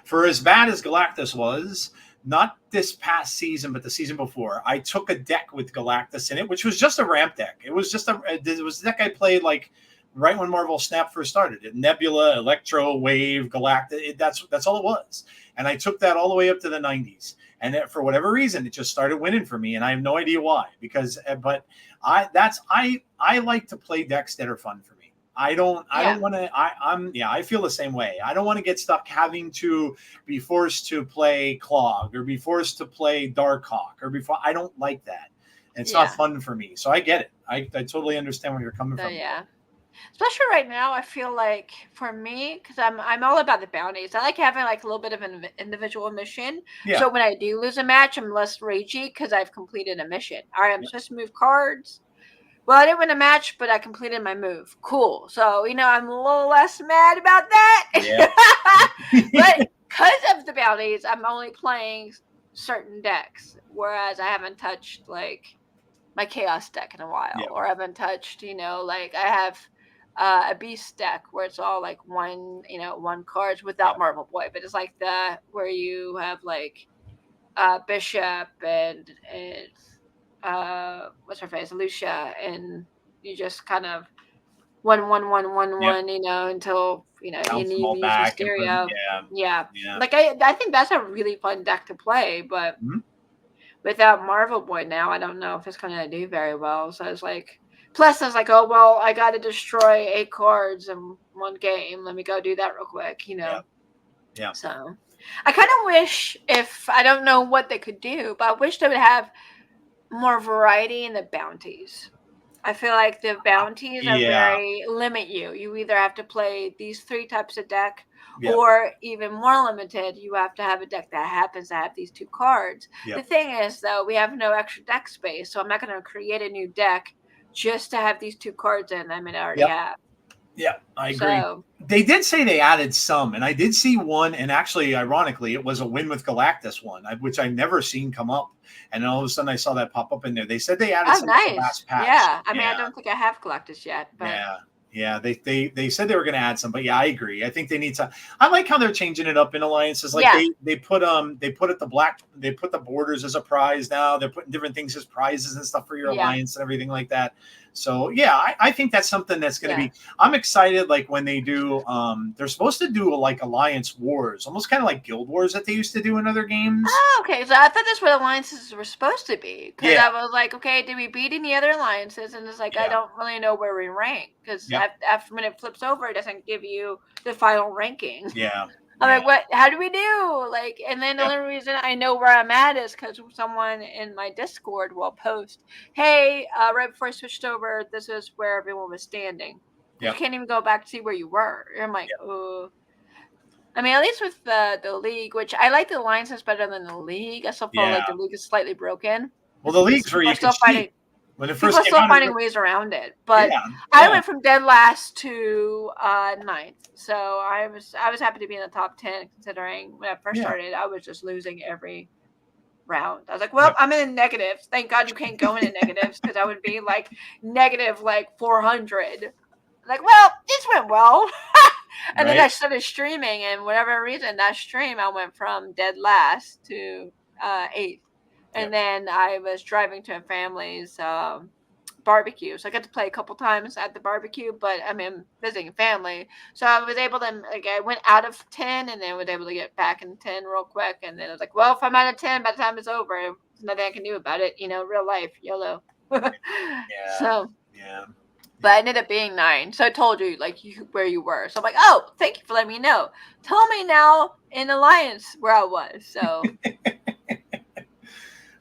for as bad as Galactus was, not this past season, but the season before, I took a deck with Galactus in it, which was just a ramp deck. It was just it was a deck I played like right when Marvel Snap first started. Nebula, Electro, Wave, Galactus. That's all it was. And I took that all the way up to the 90s. And for whatever reason, it just started winning for me, and I have no idea why. I like to play decks that are fun for me. I don't want to. I feel the same way. I don't want to get stuck having to be forced to play Clog or be forced to play Darkhawk I don't like that. It's not fun for me. So I get it. I totally understand where you're coming from. Yeah. Especially right now, I feel like for me, because I'm all about the bounties. I like having like a little bit of an individual mission. Yeah. So when I do lose a match, I'm less ragey because I've completed a mission. All right, I'm supposed to move cards. well, I didn't win a match, but I completed my move. Cool. So, I'm a little less mad about that. Yeah. But because of the bounties, I'm only playing certain decks, whereas I haven't touched like my chaos deck in a while, Yeah. or I haven't touched, like I have a beast deck where it's all like one cards without Yeah. Marble Boy, but it's like where you have like Bishop and what's her face, Lucia, and you just kind of Yep. one, until you Bounce them need all to use back and put them. Mysterio. Yeah. Yeah, Yeah. like I think that's a really fun deck to play, but Mhm. without Marvel Boy now, I don't know if it's gonna do very well. So it's like, plus I was like, oh well, I got to destroy 8 cards in one game. Let me go do that real quick, Yeah. Yeah. So I kind of wish, if I don't know what they could do, but I wish they would have more variety in the bounties. I feel like the bounties are Yeah. very limit you. You either have to play these 3 types of deck, Yeah. or even more limited, you have to have a deck that happens to have these 2 cards. Yeah. The thing is, though, we have no extra deck space, so I'm not going to create a new deck just to have these 2 cards in. I already Yep. have. Yeah, I agree. So They did say they added some, and I did see one, and actually, ironically, it was a Win with Galactus one, which I never seen come up. And all of a sudden, I saw that pop up in there. They said they added oh, some to the nice. last patch. Yeah. I don't think I have Galactus yet, but Yeah. Yeah, they said they were going to add some, but yeah, I agree. I think they need to. I like how they're changing it up in alliances. Like yeah. they put the borders as a prize now. They're putting different things as prizes and stuff for your Yeah. alliance and everything like that. So yeah, I think that's something that's going to Yeah. be. I'm excited. Like when they do, they're supposed to do like alliance wars, almost kind of like guild wars that they used to do in other games. Oh, okay. So I thought that's what alliances were supposed to be. Because Yeah, I was like, okay, did we beat any other alliances? And it's like, I yeah, don't really know where we rank. Because yep, after when it flips over, it doesn't give you the final ranking. yeah, I'm yeah, like, what? How do we do? Like, and then the yep, only reason I know where I'm at is because someone in my Discord will post, "Hey, right before I switched over, this is where everyone was standing." You yep, can't even go back to see where you were. And I'm like, yep. oh. I mean, at least with the league, which I like the alliances better than the league. I still feel Yeah. like the league is slightly broken. Well, the Because leagues where people are you can still cheat. fighting. When it People first are came still out, finding ways around it. But yeah, I yeah, went from dead last to 9th, so I was happy to be in the top 10. Considering when I first yeah, started, I was just losing every round. I was like, well, yep, I'm in negatives. Thank God you can't go into negatives, because I would be like negative like 400. Like, well, this went well. And then I right, started streaming, and whatever reason, that stream I went from dead last to 8th. yep, And then I was driving to a family's barbecue, so I got to play a couple times at the barbecue. But visiting family, so I was able to, like, I went out of 10 and then was able to get back in 10 real quick. And then I was like, well, if I'm out of 10 by the time it's over, there's nothing I can do about it. Real life, YOLO. yeah, So, yeah. but I ended up being 9. So I told you, like, where you were. So I'm like, oh, thank you for letting me know. Tell me now in Alliance where I was. So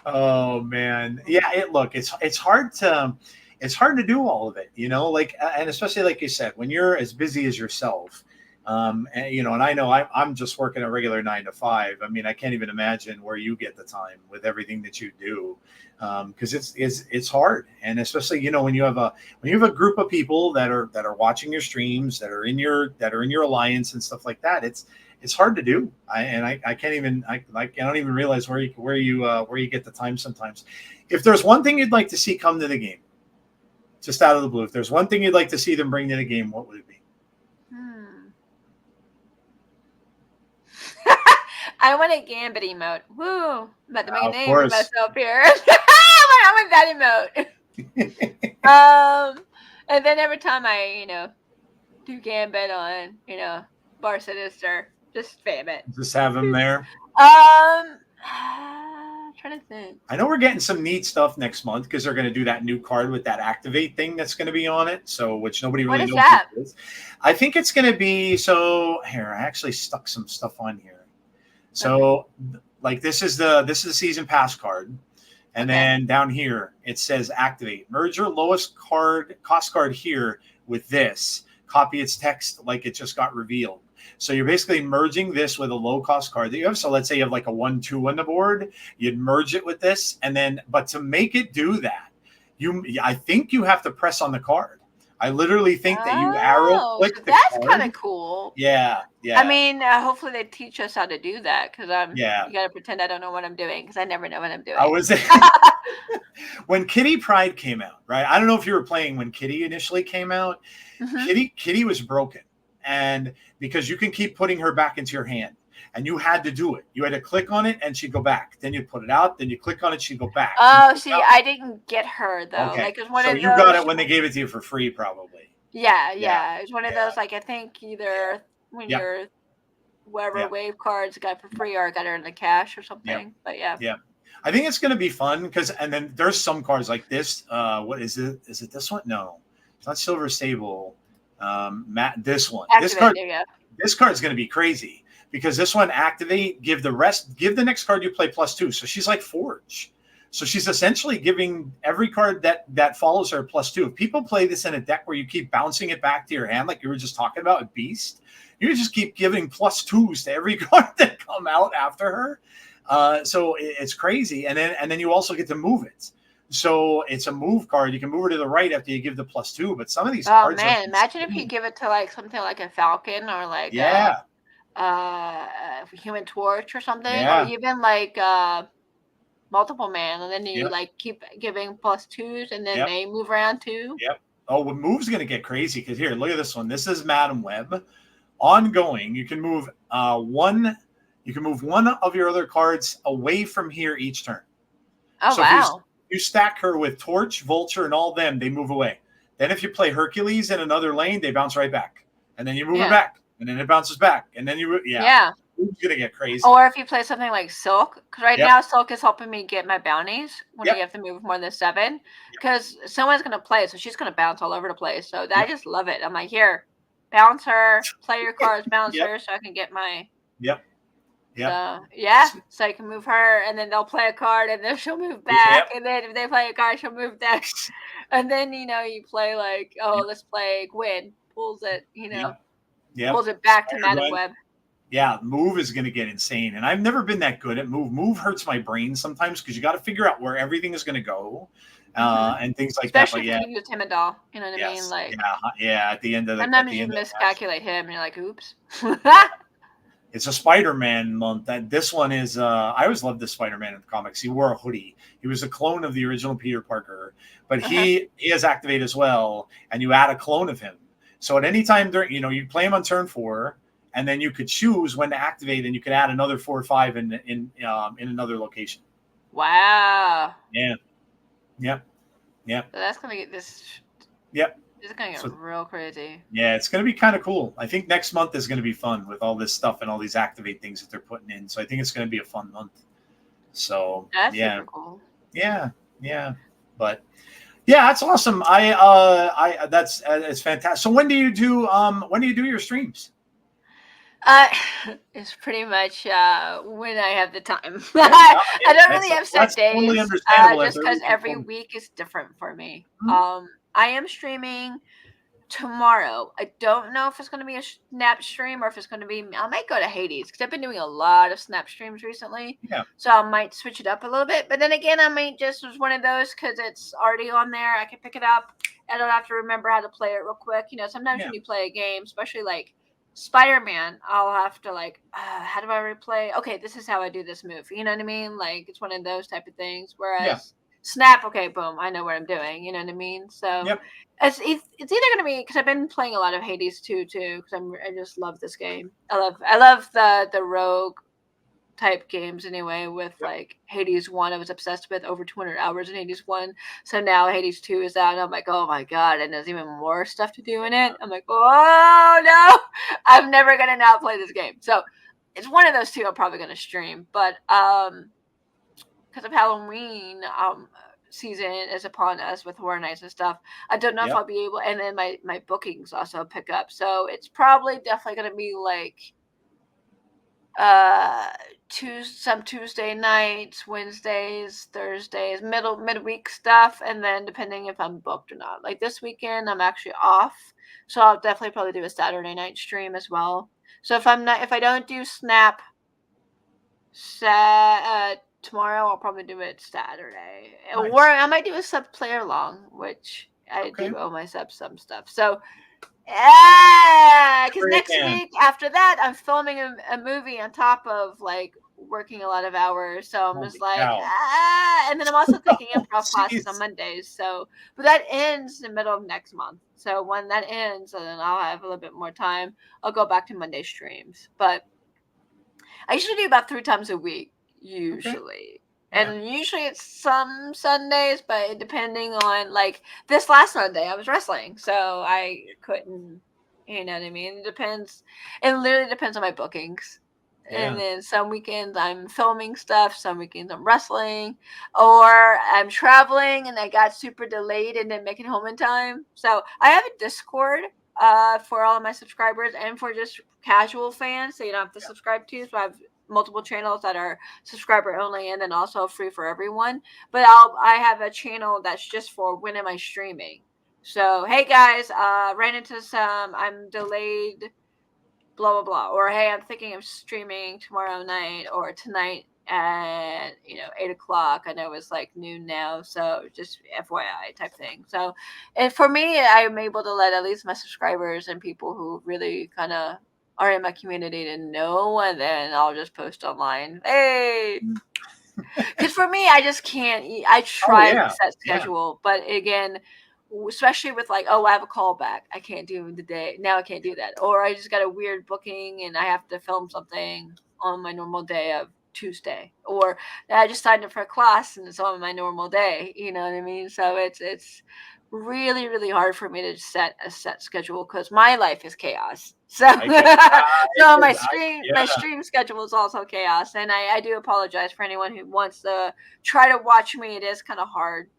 Oh man, yeah. It's hard to do all of it, like, and especially like you said, when you're as busy as yourself. And I know I'm just working a regular 9 to 5. I mean, I can't even imagine where you get the time with everything that you do, because it's hard, and especially when you have a group of people that are watching your streams, that are in your alliance and stuff like that. It's hard to do. I can't even I don't even realize where you get the time sometimes. If there's one thing you'd like to see come to the game, just out of the blue, if there's one thing you'd like to see them bring to the game, what would it be? I want a Gambit emote. Woo! I'm about to make a Of name for course. myself here. I want that emote. And then every time I, do Gambit on, Bar Sinister, just spam it. Just have them there. Trying to think. I know we're getting some neat stuff next month because they're going to do that new card with that activate thing that's going to be on it. So, which nobody really knows that? what it is. I think it's going to be here. I actually stuck some stuff on here. So, like this is the season pass card, and then down here it says activate. Merge your lowest cost card here with this. Copy its text like it just got revealed. So you're basically merging this with a low cost card that you have. So let's say you have like a 1/2 on the board. You'd merge it with this, and then but to make it do that, I think you have to press on the card. I literally think that you arrow Oh, click so the that's kind card. of cool. Yeah, I yeah, mean, hopefully they teach us how to do that because yeah. you got to pretend I don't know what I'm doing because I never know what I'm I doing. was when Kitty Pride came out, right? I don't know if you were playing when Kitty initially came out. Mhm. Kitty was broken, and because you can keep putting her back into your hand, and you had to do it. You had to click on it, and she'd go back. Then you put it out. Then you click on it, she'd go back. Then you Oh, put it see, out. I didn't get her though. Okay, Like it's one so of you got those. it when they gave it to you for free, probably. Yeah, Yeah, yeah. It's one of yeah, those. Like I think yeah, either when yeah, you're whatever yeah, wave cards got for free or I got her in the cash or yeah, something. But yeah. yeah. I think it's going to be fun because, and then there's some cards like this. What is it? Is it this one? No, it's not Silver Sable. Matt, this one. Activate. There you go. This card's going to be crazy because this one activate, give the next card you play +2. So she's like Forge. So she's essentially giving every card that follows her +2. If people play this in a deck where you keep bouncing it back to your hand, like you were just talking about with Beast, you just keep giving +2s to every card that come out after her. So it's crazy. And then you also get to move it. So it's a move card. You can move her to the right after you give the +2. But some of these Oh cards are man, imagine if you give it to like something like a Falcon or like yeah, Human Torch or something, or yeah, even like Multiple Man, and then you yep, like keep giving +2s, and then yep, they move around too. yep. Oh, well, move's gonna get crazy because here, look at this one. This is Madam Web. Ongoing, you can move one. You can move one of your other cards away from here each turn. Oh So if wow. you stack her with Torch, Vulture, and all them, they move away. Then if you play Hercules in another lane, they bounce right back, and then you move it Yeah. back, and then it bounces back, and then Yeah. Move's gonna get crazy. Or if you play something like Silk, because right Yep, now Silk is helping me get my bounties when you yep, have to move more than 7, yep, because someone's gonna play, so she's gonna bounce all over the place. So I yep, just love it. I'm like, here, bounce her, play your cards, bounce yep, her, so I can get my. yep, yep, So yeah, so I can move her, and then they'll play a card, and then she'll move yep, back, and then if they play a card, she'll move back, and then you play like, oh, yep, let's play Gwen, pulls it, yep, yep. pulls it back to Spider Madam Gwen. Web. Yeah, move is going to get insane. And I've never been that good at move. Move hurts my brain sometimes because you got to figure out where everything is going to go Hmm. and things like that. Especially But if yeah, you use him a doll, you know what I mean? yes, Like yeah. At sometimes the you end of the match, miscalculate him, and you're like, oops. yeah. It's a Spider-Man month. That this one is. I always loved this Spider-Man in the comics. He wore a hoodie. He was a clone of the original Peter Parker, but Uh-huh. he has Activate as well, and you add a clone of him. So at any time during, you play him on turn 4, and then you could choose when to activate, and you could add another 4 or 5 in another location. Wow. Yeah. Yep. Yep. So that's gonna get this. Yep. This is gonna get So real crazy. yeah, it's going to be kind of cool. I think next month is going to be fun with all this stuff and all these Activate things that they're putting in. So I think it's going to be a fun month. So That's yeah, super cool. yeah, yeah. But yeah, that's awesome. That's it's fantastic. So when do you do your streams? Uh, it's pretty much when I have the time. Yeah, I don't that's really have set that's totally days, understandable just after because everything. every week is different for me. Mhm. I am streaming tomorrow. I don't know if it's going to be a snap stream or if it's going to be. I might go to Hades because I've been doing a lot of snap streams recently. Yeah, So I might switch it up a little bit. But then again, I might just was one of those because it's already on there. I can pick it up. I don't have to remember how to play it real quick. Sometimes yeah, when you play a game, especially like Spider-Man, I'll have to like, how do I replay? Okay, this is how I do this move. You know what I mean? Like it's one of those type of things. yeah, Whereas Snap, okay, boom, I know what I'm doing. You know what I mean? So yep, it's either going to be because I've been playing a lot of Hades too because I just love this game. I love the rogue type games anyway. With yep. like Hades 1, I was obsessed with over 200 hours in Hades 1. So now Hades 2 is out, and I'm like, oh my god! And there's even more stuff to do in it. I'm like, oh no, I'm never gonna not play this game. So it's one of those two I'm probably gonna stream, but because of Halloween season is upon us with Horror Nights and stuff. I don't know if Yep. I'll be able, and then my bookings also pick up. So it's probably definitely going to be like uh some Tuesday nights, Wednesdays, Thursdays, midweek stuff, and then depending if I'm booked or not. Like this weekend I'm actually off. So I'll definitely probably do a Saturday night stream as well. So if I don't do Snap tomorrow. I'll probably do it Saturday, Nice. or I might do a sub player long, which I Okay. do owe my subs some stuff. So, yeah, because Great, next man. week after that, I'm filming a movie on top of like working a lot of hours. So I'm Holy just like, cow. and then I'm also taking Oh, improv classes on jeez. Mondays. So, but that ends in the middle of next month. So when that ends, and then I'll have a little bit more time. I'll go back to Monday streams, but I usually do about 3 times a week, Okay. usually. Yeah. And usually it's some Sundays, but depending on like this last Sunday, I was wrestling, so I couldn't. You know what I mean? It depends. It literally depends on my bookings. And Yeah. then some weekends I'm filming stuff, some weekends I'm wrestling, or I'm traveling and I got super delayed and didn't make it home in time. So I have a Discord for all of my subscribers and for just casual fans, so you don't have to subscribe to. So I have multiple channels that are subscriber only and then also free for everyone. But I have a channel that's just for when am I streaming. So hey guys, ran into some, I'm delayed, blah blah blah, or hey, I'm thinking of streaming tomorrow night or tonight at 8 o'clock. I know it's like noon now, so just FYI type thing. So, and for me, I'm able to let at least my subscribers and people who really kind of are in my community to know, and then I'll just post online. Hey, because for me, I just can't. I Oh, try to yeah. set Yeah. schedule, but again, especially with like, oh, I have a callback, I can't do the day now. I can't do that, or I just got a weird booking and I have to film something on my normal day of Tuesday, or I just signed up for a class and it's on my normal day. You know what I mean? So it's really hard for me to set a set schedule because my life is chaos. So I can, so my yeah. stream schedule is also chaos, and I do apologize for anyone who wants to try to watch me. It is kind of hard,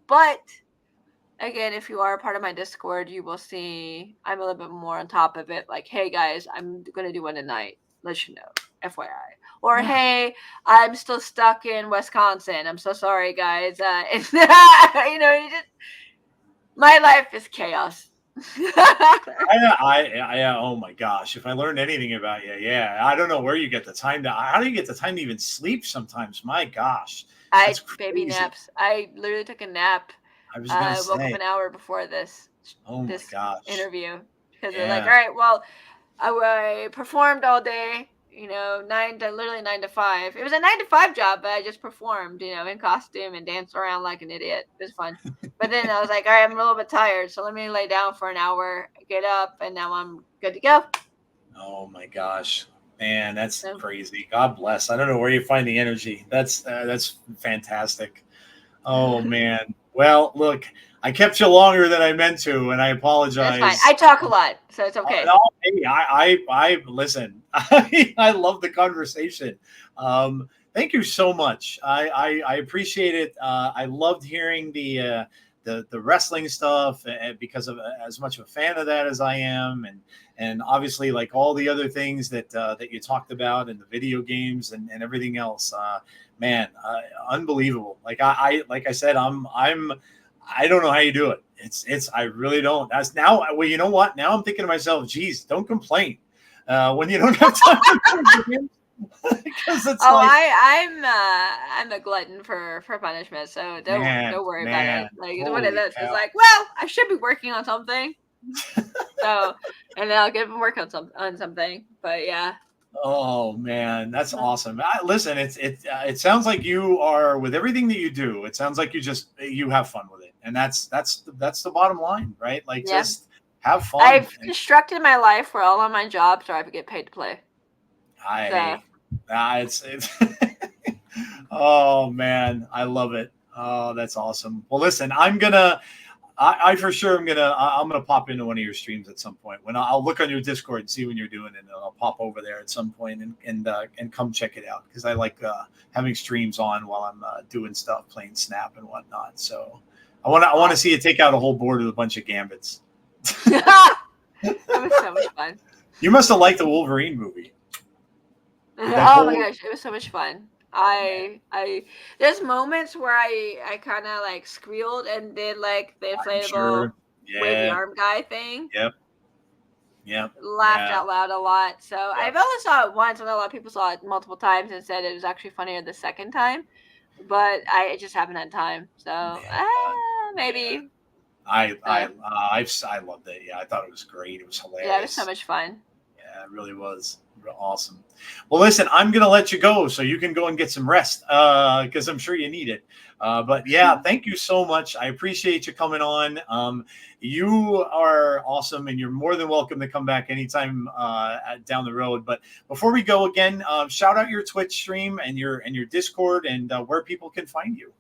but again, if you are a part of my Discord, you will see I'm a little bit more on top of it. Like, hey guys, I'm gonna do one tonight. Let you know, FYI. Or Yeah. hey, I'm still stuck in Wisconsin. I'm so sorry, guys. You just my life is chaos. Oh my gosh. If I learned anything about you, yeah. I don't know where you get the time how do you get the time to even sleep sometimes? My gosh. That's Baby crazy. naps. I literally took a nap. I was gonna I woke up say, an hour before oh my this gosh. interview because they're like, Yeah. all right, well, I performed all day. Literally 9 to 5. It was a 9 to 5 job, but I just performed, in costume and danced around like an idiot. It was fun. But then I was like, all right, I'm a little bit tired, so let me lay down for an hour, get up, and now I'm good to go. Oh my gosh. Man, that's So crazy. God bless. I don't know where you find the energy. That's fantastic. Oh man. Well, look, I kept you longer than I meant to, and I that's fine. apologize. I talk a lot, so it's okay. No, hey, I listen. I love the conversation. Thank you so much. I appreciate it. I loved hearing the wrestling stuff because of as much of a fan of that as I am, and obviously like all the other things that you talked about and the video games and everything else. Man, unbelievable. Like I said, I don't know how you do it. I really don't. That's now. Well, you know what? Now I'm thinking to myself, geez, don't complain when you don't have time to play because it's Oh, like, I'm a glutton for punishment, so man, don't worry about man, it. Like it's one of holy those. It's cow. like, well, I should be working on something, so and then I'll get them work on something. But yeah. Oh man, that's Mhm. awesome. Listen, it sounds like you are with everything that you do. It sounds like you have fun with it, and that's the bottom line, right? Like Yeah, just have fun. I've And constructed my life where all of my jobs are I get paid to play. So it's oh man, I love it. Oh, that's awesome. Well, listen, I for sure I'm gonna pop into one of your streams at some point. When I'll look on your Discord and see when you're doing it, and I'll pop over there at some point and come check it out because I like having streams on while I'm doing stuff, playing Snap and whatnot. So I want to see you take out a whole board with a bunch of Gambits. it was so much fun. You must have liked the Wolverine movie. That Oh my whole gosh, it was so much fun. oh man, I there's moments where I kind of like squealed and did like the I'm inflatable sure. wavy Yeah. arm guy thing. Yep. Yeah. Laughed out loud a lot. So I've only saw it once, and a lot of people saw it multiple times and said it was actually funnier the second time. But I just haven't had time. So maybe. I loved it. Yeah, I thought it was great. It was hilarious. Yeah, it was so much fun. Yeah, it really was awesome. Well, listen, I'm gonna let you go so you can go and get some rest because I'm sure you need it. But yeah, thank you so much. I appreciate you coming on. You are awesome, and you're more than welcome to come back anytime down the road. But before we go again, shout out your Twitch stream and your Discord and where people can find you.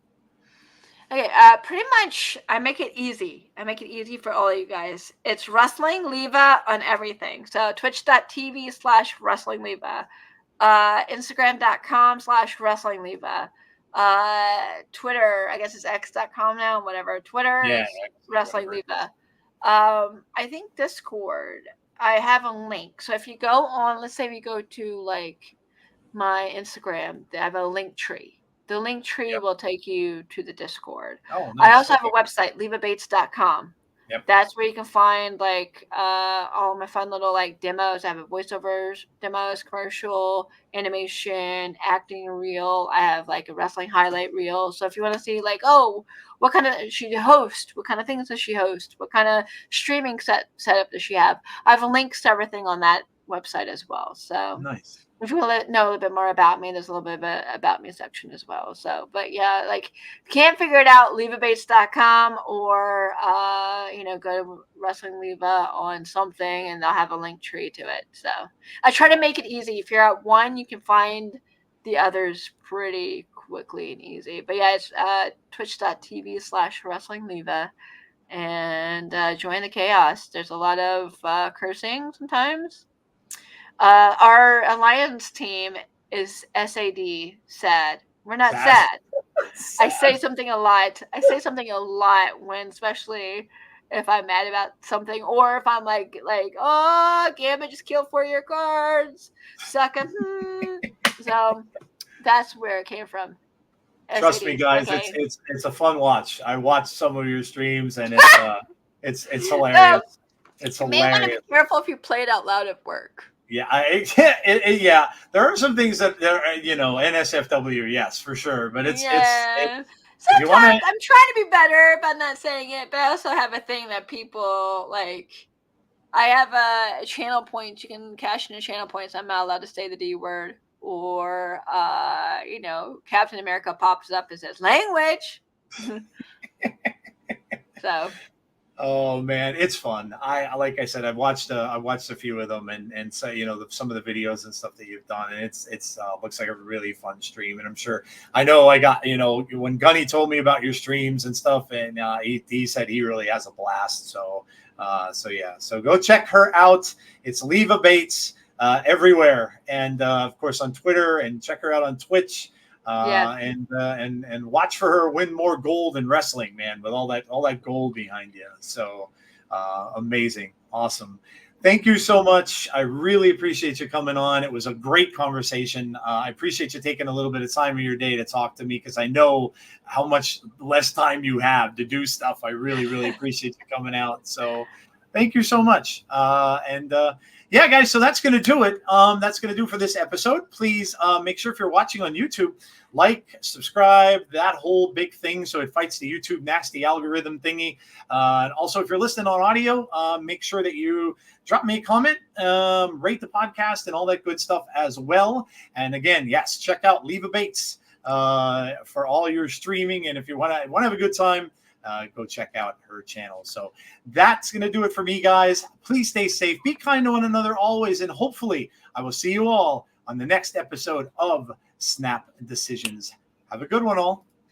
Okay, pretty much I make it easy. I make it easy for all of you guys. It's Wrestling Leva on everything. So twitch.tv/Wrestling Leva, Instagram.com/Wrestling Leva, Twitter, I guess it's x.com now, whatever. Twitter is Wrestling Leva. I think Discord, I have a link. So if you go on, let's say if you go to like my Instagram, they have a link tree. The link tree will take you to the Discord. Oh, nice. I also have a website, levabates.com. Yep. That's where you can find like all my fun little like demos. I have a voiceovers, demos, commercial, animation, acting reel. I have like a wrestling highlight reel. So if you want to see like, oh, what kind of she host, what kind of things does she host, what kind of streaming setup does she have, I have links to everything on that website as well. So nice. If you want to know a little bit more about me, there's a little bit of an about me section as well. So, but yeah, like can't figure it out, levabates.com or go to Wrestling Leva on something and they'll have a link tree to it. So I try to make it easy. If you're at one, you can find the others pretty quickly and easy. But yeah, it's twitch.tv/Wrestling Leva and join the chaos. There's a lot of cursing sometimes. Our alliance team is SAD, sad. We're not sad. I say something a lot. When, especially if I'm mad about something, or if I'm like, oh, Gambit just killed 4 of your cards, sucker. So that's where it came from. Trust me, guys, okay. It's a fun watch. I watched some of your streams, and it's hilarious. It's hilarious. You may want to be careful if you play it out loud at work. Yeah, yeah. There are some things that there, NSFW, yes, for sure. But it's sometimes I'm trying to be better about not saying it, but I also have a thing that people like. I have a channel points. You can cash in a channel points. I'm not allowed to say the D word, or Captain America pops up and says language. So. Oh man, it's fun. Like I said, I've watched a few of them, and so some of the videos and stuff that you've done, and it's looks like a really fun stream. And I'm sure I got when Gunny told me about your streams and stuff, and he said he really has a blast. So yeah, so go check her out. It's Leva Bates everywhere, and of course on Twitter, and check her out on Twitch. And watch for her win more gold in wrestling, man, with all that gold behind you. So amazing. Awesome. Thank you so much. I really appreciate you coming on. It was a great conversation. I appreciate you taking a little bit of time of your day to talk to me, because I know how much less time you have to do stuff. I really, really appreciate you coming out. So thank you so much. Yeah, guys, so that's going to do it. That's going to do for this episode. Please make sure if you're watching on YouTube, like, subscribe, that whole big thing, so it fights the YouTube nasty algorithm thingy. And also, if you're listening on audio, make sure that you drop me a comment, rate the podcast, and all that good stuff as well. And again, yes, check out Leva Bates for all your streaming. And if you want to have a good time, go check out her channel. So that's going to do it for me, guys. Please stay safe. Be kind to one another always. And hopefully I will see you all on the next episode of Snap Decisions. Have a good one, all.